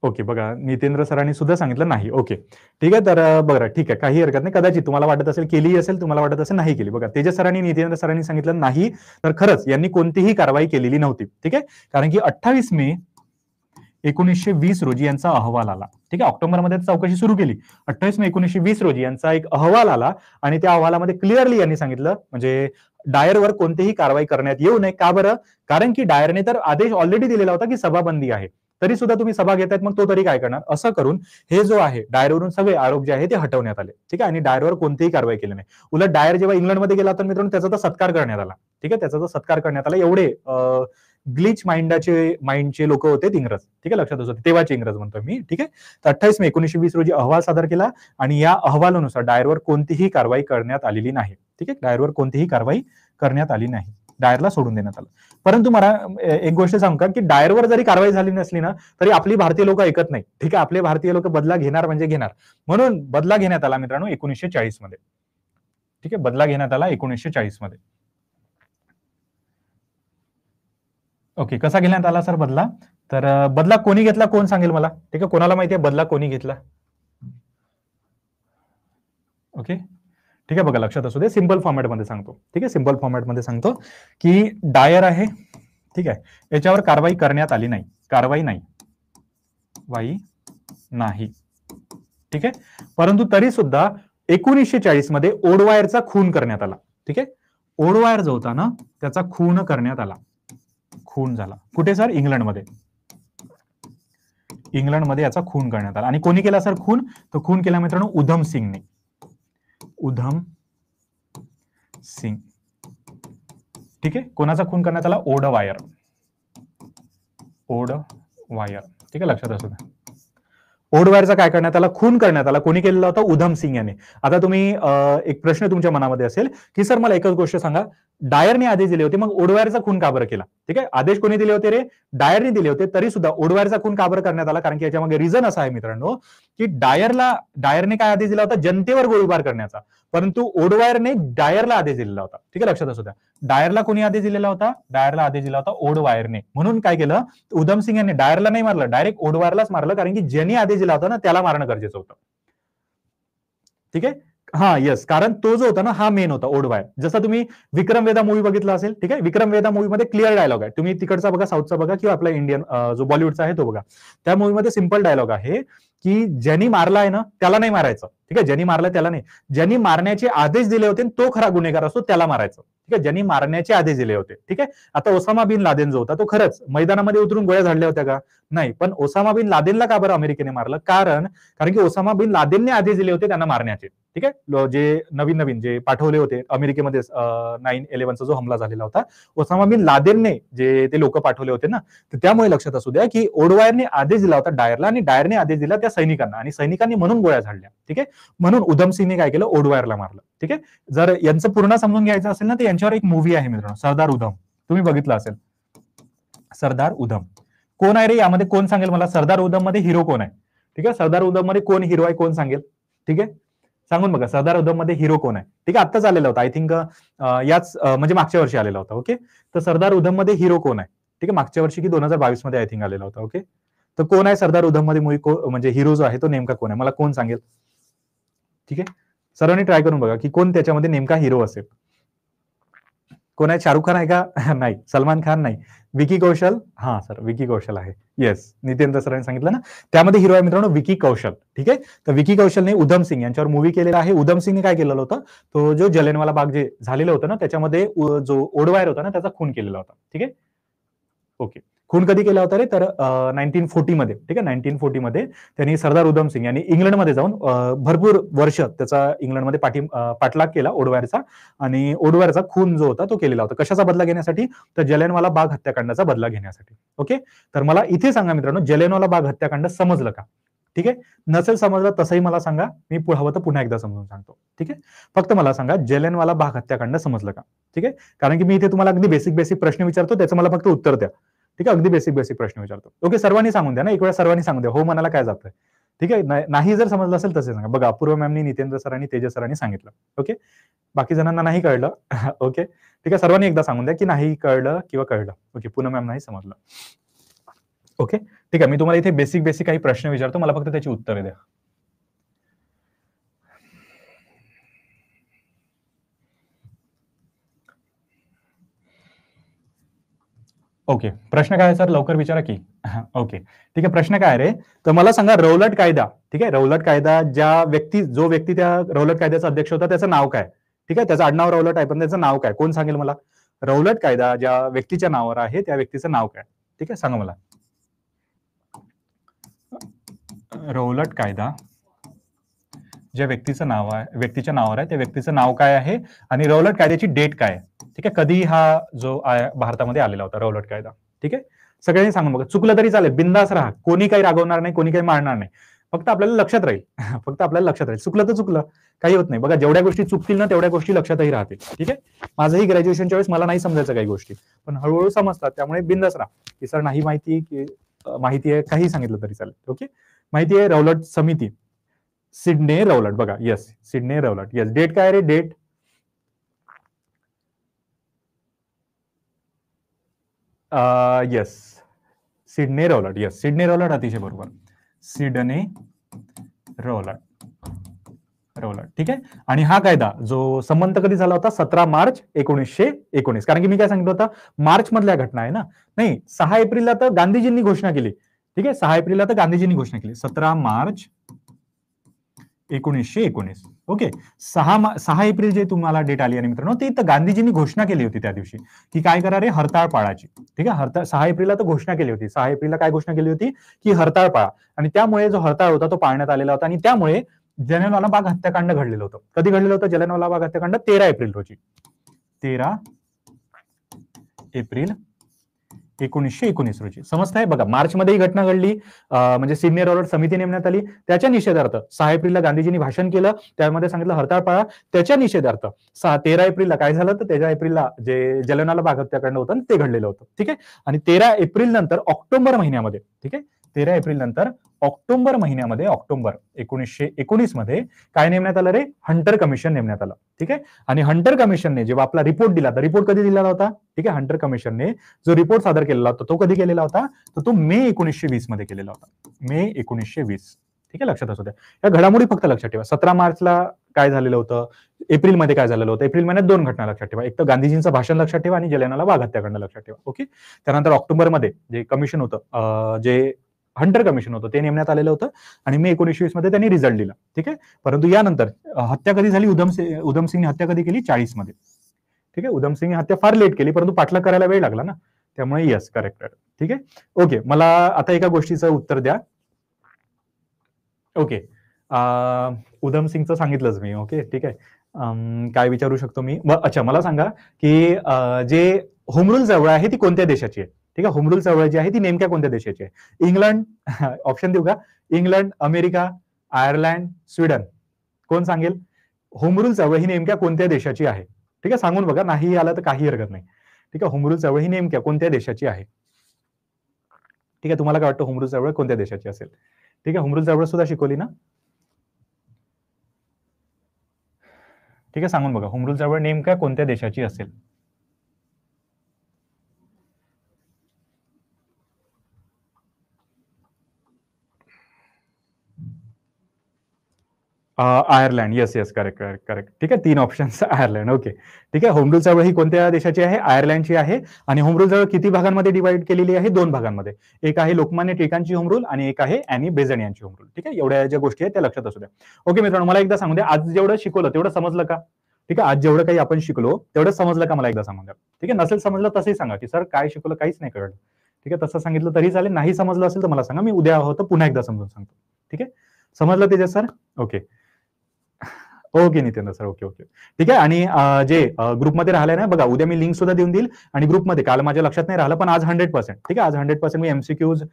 ओके, बघा नितेंद्र सरांनी सुद्धा सांगितलं नाही. ओके, ठीक आहे, तर बघा ठीक आहे, काही हरकत नाही. कदाचित तुम्हाला वाटत असेल केली असेल, तुम्हाला वाटत असेल नाही केली. बघा, तेजस सरांनी, नितेंद्र सरांनी सांगितलं नाही, तर खरंच यांनी कोणतीही कारवाई केलेली नव्हती. ठीक आहे, कारण की 28 मे 1920 रोजी यांचा अहवाल आला. ठीक आहे, ऑक्टोबरमध्ये चौकशी सुरू केली. 28 मे 1920 रोजी यांचा एक अहवाल आला आणि त्या अहवालामध्ये क्लिअरली यांनी सांगितलं, म्हणजे डायरवर कोणतीही कारवाई करण्यात येऊ नये. का बरं? कारण की डायरने तर आदेश ऑलरेडी दिलेला होता की सभाबंदी आहे, तरी सुद्धा तुम्ही सभा घेतायत, मग तो तरी काय करणार? असं करून हे जो आहे डायरवरून सगळे आरोप जे आहे ते हटवण्यात आले. ठीक आहे, आणि डायरवर कोणतीही कारवाई केली नाही. उलट डायर जेव्हा इंग्लंडमध्ये गेला तर मित्रांनो त्याचा तर सत्कार करण्यात आला. ठीक आहे, त्याचा तर सत्कार करण्यात आला. एवढे ग्लिच माइंडचे लोक होते इंग्रज. ठीक आहे, लक्षात असू दे, तेव्हाचे इंग्रज म्हणतो मी. ठीक आहे, तर 28 मे 1920 रोजी अहवाल सादर केला आणि या अहवालानुसार डायरवर कोणतीही कारवाई करण्यात आलेली नाही. ठीक आहे, डायरवर कोणतीही कारवाई करण्यात आली नाही, डायरला सोडून देण्यात आलं. परंतु मला एक गोष्ट सांगू का, की डायरवर जरी कारवाई झाली नसली ना, तरी आपली भारतीय लोक ऐकत नाही. ठीक आहे, आपले भारतीय लोक बदला घेणार म्हणजे घेणार, म्हणून बदला घेण्यात आला मित्रांनो 1940 मध्ये. ठीक आहे, बदला घेण्यात आला 1940 मध्ये. ओके, कसा घेण्यात आला सर बदला? तर बदला कोणी घेतला, कोण सांगेल मला? ठीक आहे, कोणाला माहिती आहे बदला कोणी घेतला? ओके, ठीक आहे, बघा लक्षात असू दे, सिंपल फॉर्मॅटमध्ये सांगतो. ठीक आहे, सिंपल फॉर्मॅटमध्ये सांगतो की डायर आहे. ठीक आहे, याच्यावर कारवाई करण्यात आली नाही, कारवाई नाही, वाई नाही. ठीक आहे, परंतु तरी सुद्धा 1940 मध्ये ओडवायरचा खून करण्यात आला. ठीक आहे, ओडवायर जो होता ना त्याचा खून करण्यात आला, खून झाला. कुठे सर? इंग्लंडमध्ये. इंग्लंडमध्ये याचा खून करण्यात आला. आणि कोणी केला सर खून? तो खून केला मित्रांनो उधम सिंगने. उधम सिंग. ठीक आहे, कोणाचा खून करण्यात आला? ओडवायर. ओडवायर. ठीक आहे, लक्षात असू द्या. ओडवायरचा काय करण्यात आला? खून करण्यात आला. कोणी केलेला होता? उधम सिंग याने. आता तुम्ही एक प्रश्न तुमच्या मनामध्ये असेल की सर मला एकच गोष्ट सांगा, डायरने आदेश दिले होते, मग ओडवायरचा खून का बरं केला? ठीक आहे, आदेश कोणी दिले होते रे? डायरने दिले होते, तरी सुद्धा ओडवायरचा खून का बरं करण्यात आला? कारण की याच्यामागे रिझन असा आहे मित्रांनो की डायरने काय आदेश दिला होता? जनतेवर गोळीबार करण्याचा, परंतु ओडवायरने डायरला आदेश दिलेला होता. ठीक आहे, लक्षात असू द्या. डायरला कोणी आदेश दिलेला होता? डायरला आदेश दिला होता ओडवायरने. म्हणून काय केलं? उधम सिंग यांनी डायरला नाही मारलं, डायरेक्ट ओडवायरलाच मारलं, कारण की ज्यांनी आदेश दिला होता ना त्याला मारणं गरजेचं होतं. ठीक आहे, हा येस, कारण तो जो होता ना हा मेन होता ओडवायर. जसं तुम्ही विक्रम वेदा मूवी बघितला असेल. ठीक आहे, विक्रम वेदा मूवीमध्ये क्लिअर डायलॉग आहे. तुम्ही तिकडचा बघा, साऊथचा बघा किंवा आपला इंडियन जो बॉलिवूडचा आहे तो बघा. त्या मूवीमध्ये सिंपल डायलॉग आहे की ज्यांनी मारला आहे ना त्याला नाही मारायचं. ठीक आहे, ज्यांनी मारलं त्याला नाही, ज्यांनी मारण्याचे आदेश दिले होते तो खरा गुन्हेगार असतो, त्याला मारायचं. ठीक आहे, ज्यांनी मारण्याचे आदेश दिले होते. ठीक आहे, आता ओसामा बिन लादेन जो होता तो खरंच मैदानामध्ये उतरून गोळ्या झाडल्या होत्या का? नाही, पण ओसामा बिन लादेनला का बरं अमेरिकेने मारलं? कारण की ओसामा बिन लादेनने आदेश दिले होते त्यांना मारण्याचे. ठीक आहे, जे नवीन जे पाठवले होते अमेरिकेमध्ये 9/11चा जो हमला झालेला होता, ओसामा बिन लादेनने जे ते लोक पाठवले होते ना, तर त्यामुळे लक्षात असू द्या की ओडवायरने आदेश दिला होता डायरला आणि डायरने आदेश दिला त्या सैनिकांना आणि सैनिकांनी म्हणून गोळ्या झाडल्या. ठीक आहे, म्हणून उधम सिंगने काय केलं? ओडवायरला मारलं. ठीक आहे, जर यांचं पूर्ण समजून घ्यायचं असेल ना तर यांच्यावर एक मूवी आहे मित्रांनो, सरदार उधम. तुम्ही बघितलं असेल सरदार उधम. कोण आहे रे यामध्ये? कोण सांगेल मला? सरदार उधम मध्ये हिरो कोण आहे? ठीक आहे, सरदार उधम मध्ये कोण हिरो आहे? कोण सांगेल? ठीक आहे, सांगून बघा, सरदार उधम मध्ये हिरो कोण आहे? ठीक आहे, आत्ताच आलेला होता, आय थिंक याच म्हणजे मागच्या वर्षी आलेला होता. ओके, तर सरदार उधम मध्ये हिरो कोण आहे? ठीक आहे, मागच्या वर्षी की 2022 मध्ये आय थिंक आलेला होता. ओके, तर कोण आहे सरदार उधम मध्ये मूवी? म्हणजे हिरो जो आहे तो नेमका कोण आहे? मला कोण सांगेल? ठीक आहे, सर्वांनी ट्राय करून बघा की कोण त्याच्यामध्ये नेमका हिरो असेल. कोण आहे? शाहरुख खान आहे का? नाही. सलमान खान नाही. विकी कौशल? हा सर, विकी कौशल आहे. येस, नितेंद्र सरांनी सांगितलं ना, त्यामध्ये हिरो आहे मित्रांनो विकी कौशल. ठीक आहे, तर विकी कौशलने उधम सिंग यांच्यावर मूवी केलेला आहे. उधम सिंगने काय केलेलं होतं? तो जो जालियनवाला बाग जे झालेलं होतं ना त्याच्यामध्ये जो ओडवायर होता ना त्याचा खून केलेला होता. ठीक आहे, ओके, खून कधी केला होता रे? तर 1940 मध्ये. ठीक आहे, 1940 मध्ये त्यांनी सरदार उधम सिंग यांनी इंग्लंडमध्ये जाऊन भरपूर वर्ष त्याचा इंग्लंडमध्ये पाठलाग केला ओडवायरचा आणि ओडवायरचा खून जो होता तो केलेला होता. कशाचा बदला घेण्यासाठी? तर जालियनवाला बाग हत्याकांडाचा बदला घेण्यासाठी. ओके, तर मला इथे सांगा मित्रांनो, जालियनवाला बाग हत्याकांड समजलं का? ठीक आहे. नसेल समजलं तसंही मला सांगा, मी हवं तर पुन्हा एकदा समजून सांगतो. ठीक आहे. फक्त मला सांगा जालियनवाला बाग हत्याकांड समजलं का? ठीक आहे. कारण की मी इथे तुम्हाला अगदी बेसिक प्रश्न विचारतो, त्याचं मला फक्त उत्तर द्या. ठीक आहे. अगदी बेसिक प्रश्न विचारतो. ओके, सर्वांनी सांगून द्या ना, एक वेळा सर्वांनी सांगून द्या. हो म्हणायला काय जातंय? ठीक आहे. नाही जर समजलं असेल तसे सांगा. बघा, अपूर्वा मॅमनी, नितेंद्र सरांनी, तेजस सरांनी सांगितलं. ओके. बाकी जणांना नाही कळलं. ओके. ठीक आहे. सर्वांनी एकदा सांगून द्या की नाही कळलं किंवा कळलं. ओके. पूनम मॅम नाही समजलं. ओके. ठीक आहे. मी तुम्हाला इथे बेसिक काही प्रश्न विचारतो, मला फक्त त्याची उत्तरे द्या. ओके. प्रश्न काय आहे सर? लवकर विचारा की. ओके. ठीक आहे. प्रश्न काय रे? तर मला सांगा रौलट कायदा. ठीक आहे. रौलट कायदा जो व्यक्ती त्या रौलट कायद्याचा अध्यक्ष होता त्याचं नाव काय? ठीक आहे. त्याचं आडनाव रौलट आहे, पण त्याचं नाव काय? कोण सांगेल मला? रौलट कायदा ज्या व्यक्तीच्या नावावर आहे त्या व्यक्तीचं नाव काय? ठीक आहे. सांगा मला. रौलट कायदा ज्या व्यक्तीच्या नावावर आहे त्या व्यक्तीचं नाव काय आहे आणि रौलट कायद्याची डेट काय आहे? ठीक आहे. कधी हा जो भारतामध्ये आलेला होता रौलट कायदा? ठीक आहे. सगळ्यांनी सांगून बघा. चुकलं तरी चालेल, बिंदास राहा. कोणी काही रागवणार नाही, कोणी काही मारणार नाही. फक्त आपल्याला लक्षात राहील. फक्त आपल्याला लक्षात राहील. चुकलं तर चुकलं, काही होत नाही. बघा, जेवढ्या गोष्टी चुकतील ना तेवढ्या गोष्टी लक्षातही राहतील. ठीक आहे. माझंही ग्रॅज्युएशनच्या वेळेस मला नाही समजायचं काही गोष्टी, पण हळूहळू समजतात. त्यामुळे बिंदास राहा की सर नाही माहिती, की माहिती आहे, काही सांगितलं तरी चालेल. ओके. माहिती आहे रौलट समिती, सिडने रौलट. बघा, yes, Sidney Rowlatt. Yes. Date काय रे? Date yes, Sidney Rowlatt. Yes, Sidney Rowlatt अतिशय बरोबर. Sidney Rowlatt. ठीक आहे. आणि हा कायदा जो संमत कधी झाला होता? 17 मार्च 1919. कारण की मी काय सांगितलं होतं, मार्च मधल्या घटना आहे ना. नाही, 6 एप्रिलला तर गांधीजींनी घोषणा केली. ठीक आहे. 6 एप्रिलला तर गांधीजींनी घोषणा केली. 17 मार्च 1919. ओके. 6 एप्रिल जे तुम्हाला डेट आली आहे मित्रांनो, ती तर गांधीजींनी घोषणा केली होती त्या दिवशी की काय करा रे, हरताळ पाळाची. ठीक आहे. 6 एप्रिलला तर घोषणा केली होती. 6 एप्रिलला काय घोषणा केली होती? की हरताळ पाळा. आणि त्यामुळे जो हरताळ होता तो पाळण्यात आलेला होता आणि त्यामुळे जालियनवाला बाग हत्याकांड घडलेलं होतं. कधी घडलेलं होतं जालियनवाला बाग हत्याकांड? 13 एप्रिल रोजी. 13 एप्रिल 1919 रोजी. समजताय? बघा, मार्च मध्ये ही घटना घडली, म्हणजे सिडने रौलट समिती नेमण्यात आली. त्याच्या निषेधार्थ 6 एप्रिलला गांधीजींनी भाषण केलं, त्यामध्ये सांगितलं हरताळ पाळा. त्याच्या निषेधार्थ 13 एप्रिलला काय झालं? तर 13 एप्रिलला जे जालियनवाला बाग हत्याकांड होतं ते घडलेलं होतं. ठीक आहे. आणि 13 एप्रिल नंतर ऑक्टोबर महिन्यामध्ये, ठीक आहे, 13 एप्रिल नंतर ऑक्टोबर महिन्यामध्ये, ऑक्टोबर 1919 मध्ये काय नेमण्यात आलं रे? हंटर कमिशन नेमण्यात आलं. ठीक आहे. आणि हंटर कमिशनने जेव्हा आपला रिपोर्ट दिला, तर रिपोर्ट कधी दिलेला होता? ठीक आहे. हंटर कमिशनने जो रिपोर्ट सादर केलेला होता तो कधी केलेला होता? तर तो मे 1920 मध्ये केलेला होता. मे 1920. ठीक आहे. लक्षात असू द्या. या घडामोडी फक्त लक्षात ठेवा. 17 मार्चला काय झालेलं होतं, एप्रिलमध्ये काय झालेलं होतं? एप्रिल महिन्यात 2 घटना लक्षात ठेवा. एक तर गांधीजींचं भाषण लक्षात ठेवा आणि जालियनवाला बाग हत्याकांड लक्षात ठेवा. ओके. त्यानंतर ऑक्टोबरमध्ये जे कमिशन होतं, जे हंटर कमिशन होतं ते नेमण्यात आलेलं होतं आणि मे 1920 मध्ये त्यांनी रिझल्ट दिला. ठीक आहे. परंतु यानंतर हत्या कधी झाली? उधमसिंगने हत्या कधी केली? 40 मध्ये. ठीक आहे. उधमसिंगने हत्या फार लेट केली, परंतु पाठलाग करायला वेळ लागला ना, त्यामुळे येस, करेक्ट. ठीक आहे. ओके. मला आता एका गोष्टीचं उत्तर द्या. ओके. उधमसिंगचं सांगितलंच मी. ओके. ठीक आहे. काय विचारू शकतो मी? अच्छा, मला सांगा की जे होम रूल चळवळ आहे ती कोणत्या देशाची आहे? ठीक आहे. होम रूल चळवळ जी आहे ती नेमक्या कोणत्या देशाची आहे? इंग्लंड, ऑप्शन देऊ का? England, America, Ireland, Sweden. कोण सांगेल? होम रूल चळवळ ही नेमक्या कोणत्या देशाची आहे? ठीक आहे. सांगून बघा, नाही आलं तर काही हरकत नाही. ठीक आहे. होम रूल चळवळ ही नेमक्या कोणत्या देशाची आहे? ठीक आहे. तुम्हाला काय वाटतं होम रूल चळवळ कोणत्या देशाची असेल? ठीक आहे. होम रूल चळवळ सुद्धा शिकवली ना? ठीक आहे. सांगून बघा, होम रूल चळवळ नेमक्या कोणत्या देशाची असेल? आयर्लंड. Yes, correct. ठीक आहे. 3 ऑप्शन्स आयर्लंड. ओके. ठीक आहे. होम रूल चळवळ ही कोणत्या देशाची आहे? आयर्लंडची आहे. आणि होम रूल चळवळ किती भागांमध्ये डिवाइड केलेली आहे? 2 भागांमध्ये. एक आहे लोकमान्य टिळकांची होम रूल आणि एक आहे अॅनी बेझंट यांची होम रूल. ठीक आहे. एवढ्या ज्या गोष्टी आहेत त्या लक्षात असू द्या. ओके मित्रांनो, मला एकदा सांगू द्या, आज जेवढं शिकवलं तेवढं समजलं का? ठीक आहे. आज जेवढं काही आपण शिकलो तेवढं समजलं का? मला एकदा सांगून द्या. ठीक आहे. नसेल समजलं तसंही सांगा की सर काय शिकवलं काहीच नाही कळलं. ठीक आहे. तसं सांगितलं तरी चालेल. नाही समजलं असेल तर मला सांगा, मी उद्या होतं पुन्हा एकदा समजून सांगतो. ठीक आहे. समजलं Tejas sir? Okay. Okay Nitendra sir, okay okay ठीक आहे. आणि जे ग्रुपमध्ये राहिलंय ना बघा, उद्या मी लिंक सुद्धा देऊन देईल. आणि ग्रुपमध्ये काल माझ्या लक्षात नाही राहिलं, पण आज 100% ठीक आहे. आज 100% मी एमसीक्यूज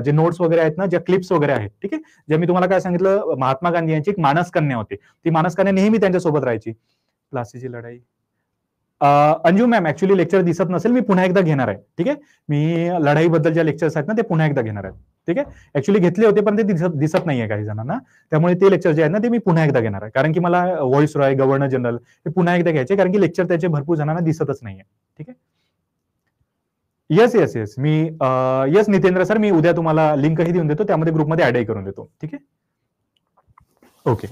जे नोट्स वगैरे आहेत ना, ज्या क्लिप्स वगैरे आहेत ठीक आहे, जे मी तुम्हाला काय सांगितलं, महात्मा गांधी यांची एक मानसकन्या होती, ती मानसकन्या नेहमी त्यांच्यासोबत राहायची. प्लासीची लढाई, अंजू मॅम ऍक्च्युली लेक्चर दिसत नसेल, मी पुन्हा एकदा घेणार आहे ठीक आहे. मी लढाईबद्दल ज्या लेक्चर्स आहेत ना ते पुन्हा एकदा घेणार आहे ठीक आहे. ऍक्च्युली घेतले होते पण ते दिसत नाहीये काही जणांना, त्यामुळे ते लेक्चर जे आहेत ना ते मी पुन्हा एकदा घेणार आहे. कारण की मला व्हॉइस रॉय, गव्हर्नर जनरल हे पुन्हा एकदा घ्यायचे, कारण की लेक्चर त्याचे भरपूर जणांना दिसतच नाहीये ठीक आहे. येस येस येस, मी येस नितेंद्र सर, मी उद्या तुम्हाला लिंकही देऊन देतो, त्यामध्ये ग्रुपमध्ये ऍडही करून देतो ठीक आहे. ओके,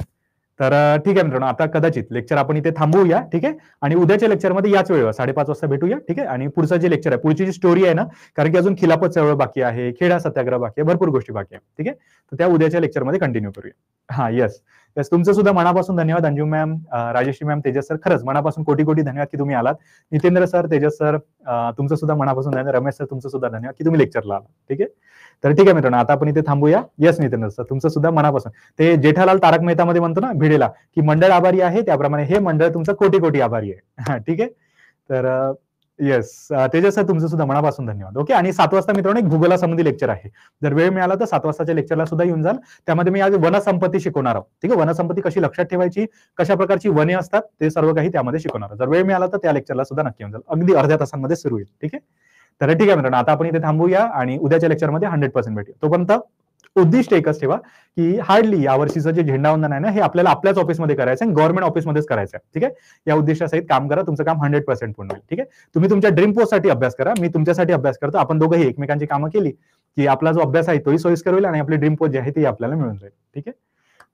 तर ठीक आहे मित्रांनो, आता कदाचित लेक्चर आपण इथे थांबवूया ठीक आहे. आणि उद्याच्या लेक्चरमध्ये याच वेळेवर 5:30 वाजता भेटूया ठीक आहे. आणि पुढचं जे लेक्चर आहे, पुढची जी स्टोरी आहे ना, कारण की अजून खिलाफत चळवळ बाकी आहे, खेडा सत्याग्रह बाकी आहे, भरपूर गोष्टी बाकी आहे ठीक आहे. तर त्या उद्याच्या लेक्चरमध्ये कंटिन्यू करूया. हा येस येस, तुमचं सुद्धा मनापासून धन्यवाद Anju ma'am, Rajeshree ma'am, Tejas sir, खरंच मनापासून कोटी कोटी धन्यवाद की तुम्ही आलात. नितेंद्र सर, तेजस सर, तुमचं सुद्धा मनापासून धन्यवाद. रमेश सर, तुमचं सुद्धा धन्यवाद की तुम्ही लेक्चरला आलात ठीक आहे. तर ठीक आहे मित्रांनो, आता आपण इथे थांबूया. येस नितेंद्र सर, तुमचं सुद्धा मनापासून, ते जेठालाल तारक मेहतामध्ये म्हणतो ना भिडेला, की मंडळ आभारी आहे, त्याप्रमाणे हे मंडळ तुमचं कोटी कोटी आभारी आहे ठीक आहे. तर येस तेजस सर, तुमचं सुद्धा मनापासून धन्यवाद. ओके, आणि 7 वाजता मित्रांनो एक भूगोलासंबंधी लेक्चर आहे, जर वेळ मिळाला तर 7 वाजताच्या लेक्चरला सुद्धा येऊन जाल. त्यामध्ये मी आज वनसंपत्ती शिकवणार आहोत ठीक आहे. वनसंपत्ती कशी लक्षात ठेवायची, कशा प्रकारची वने असतात, ते सर्व काही त्यामध्ये शिकवणार आहोत. जर वेळ मिळाला तर त्या लेक्चरला सुद्धा नक्की येऊन जाल, अगदी अर्ध्या तासांमध्ये सुरू होईल ठीक आहे. तर ठीक आहे मित्रांनो, आता आपण इथे थांबूया आणि उद्याच्या लेक्चरमध्ये 100% भेटूया. तोपर्यंत उद्दिष्ट एकच ठेवा, की हार्डली या वर्षीचं जे झेंडावंदन आहे ना, हे आपल्याला आपल्याच ऑफिसमध्ये करायचं आहे, गव्हर्नमेंट ऑफिसमध्येच करायचं आहे ठीक आहे. या उद्दिष्टासहित काम करा, तुमचं काम 100% पूर्ण होईल ठीक आहे. तुम्ही तुमच्या ड्रीम पोस्टसाठी अभ्यास करा, मी तुमच्यासाठी अभ्यास करतो. आपण दोघंही एकमेकांची कामं केली की आपला जो अभ्यास आहे तोही सोयीस्कर होईल आणि आपली ड्रीम पोस्ट जी आहे ती आपल्याला मिळून जाईल ठीक आहे.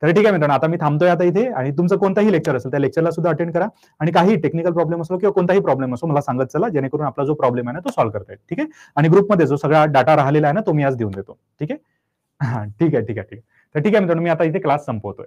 तर ठीक आहे मित्रांनो, आता मी थांबतोय आता इथे. आणि तुमचं कोणताही लेक्चर असेल त्या लेक्चरला सुद्धा अटेंड करा. आणि काही टेक्निकल प्रॉब्लेम असो किंवा कोणताही प्रॉब्लेम असो मला सांगत चला, जेणेकरून आपला जो प्रॉब्लेम आहे ना तो सॉल्व्ह करता येईल ठीक आहे. आणि ग्रुपमध्ये जो सगळा डाटा राहिलेला आहे ना तो मी आज देऊन देतो ठीक आहे. हा ठीक आहे ठीक आहे ठीक आहे. तर ठीक आहे मित्रांनो, मी आता इथे क्लास संपवतोय.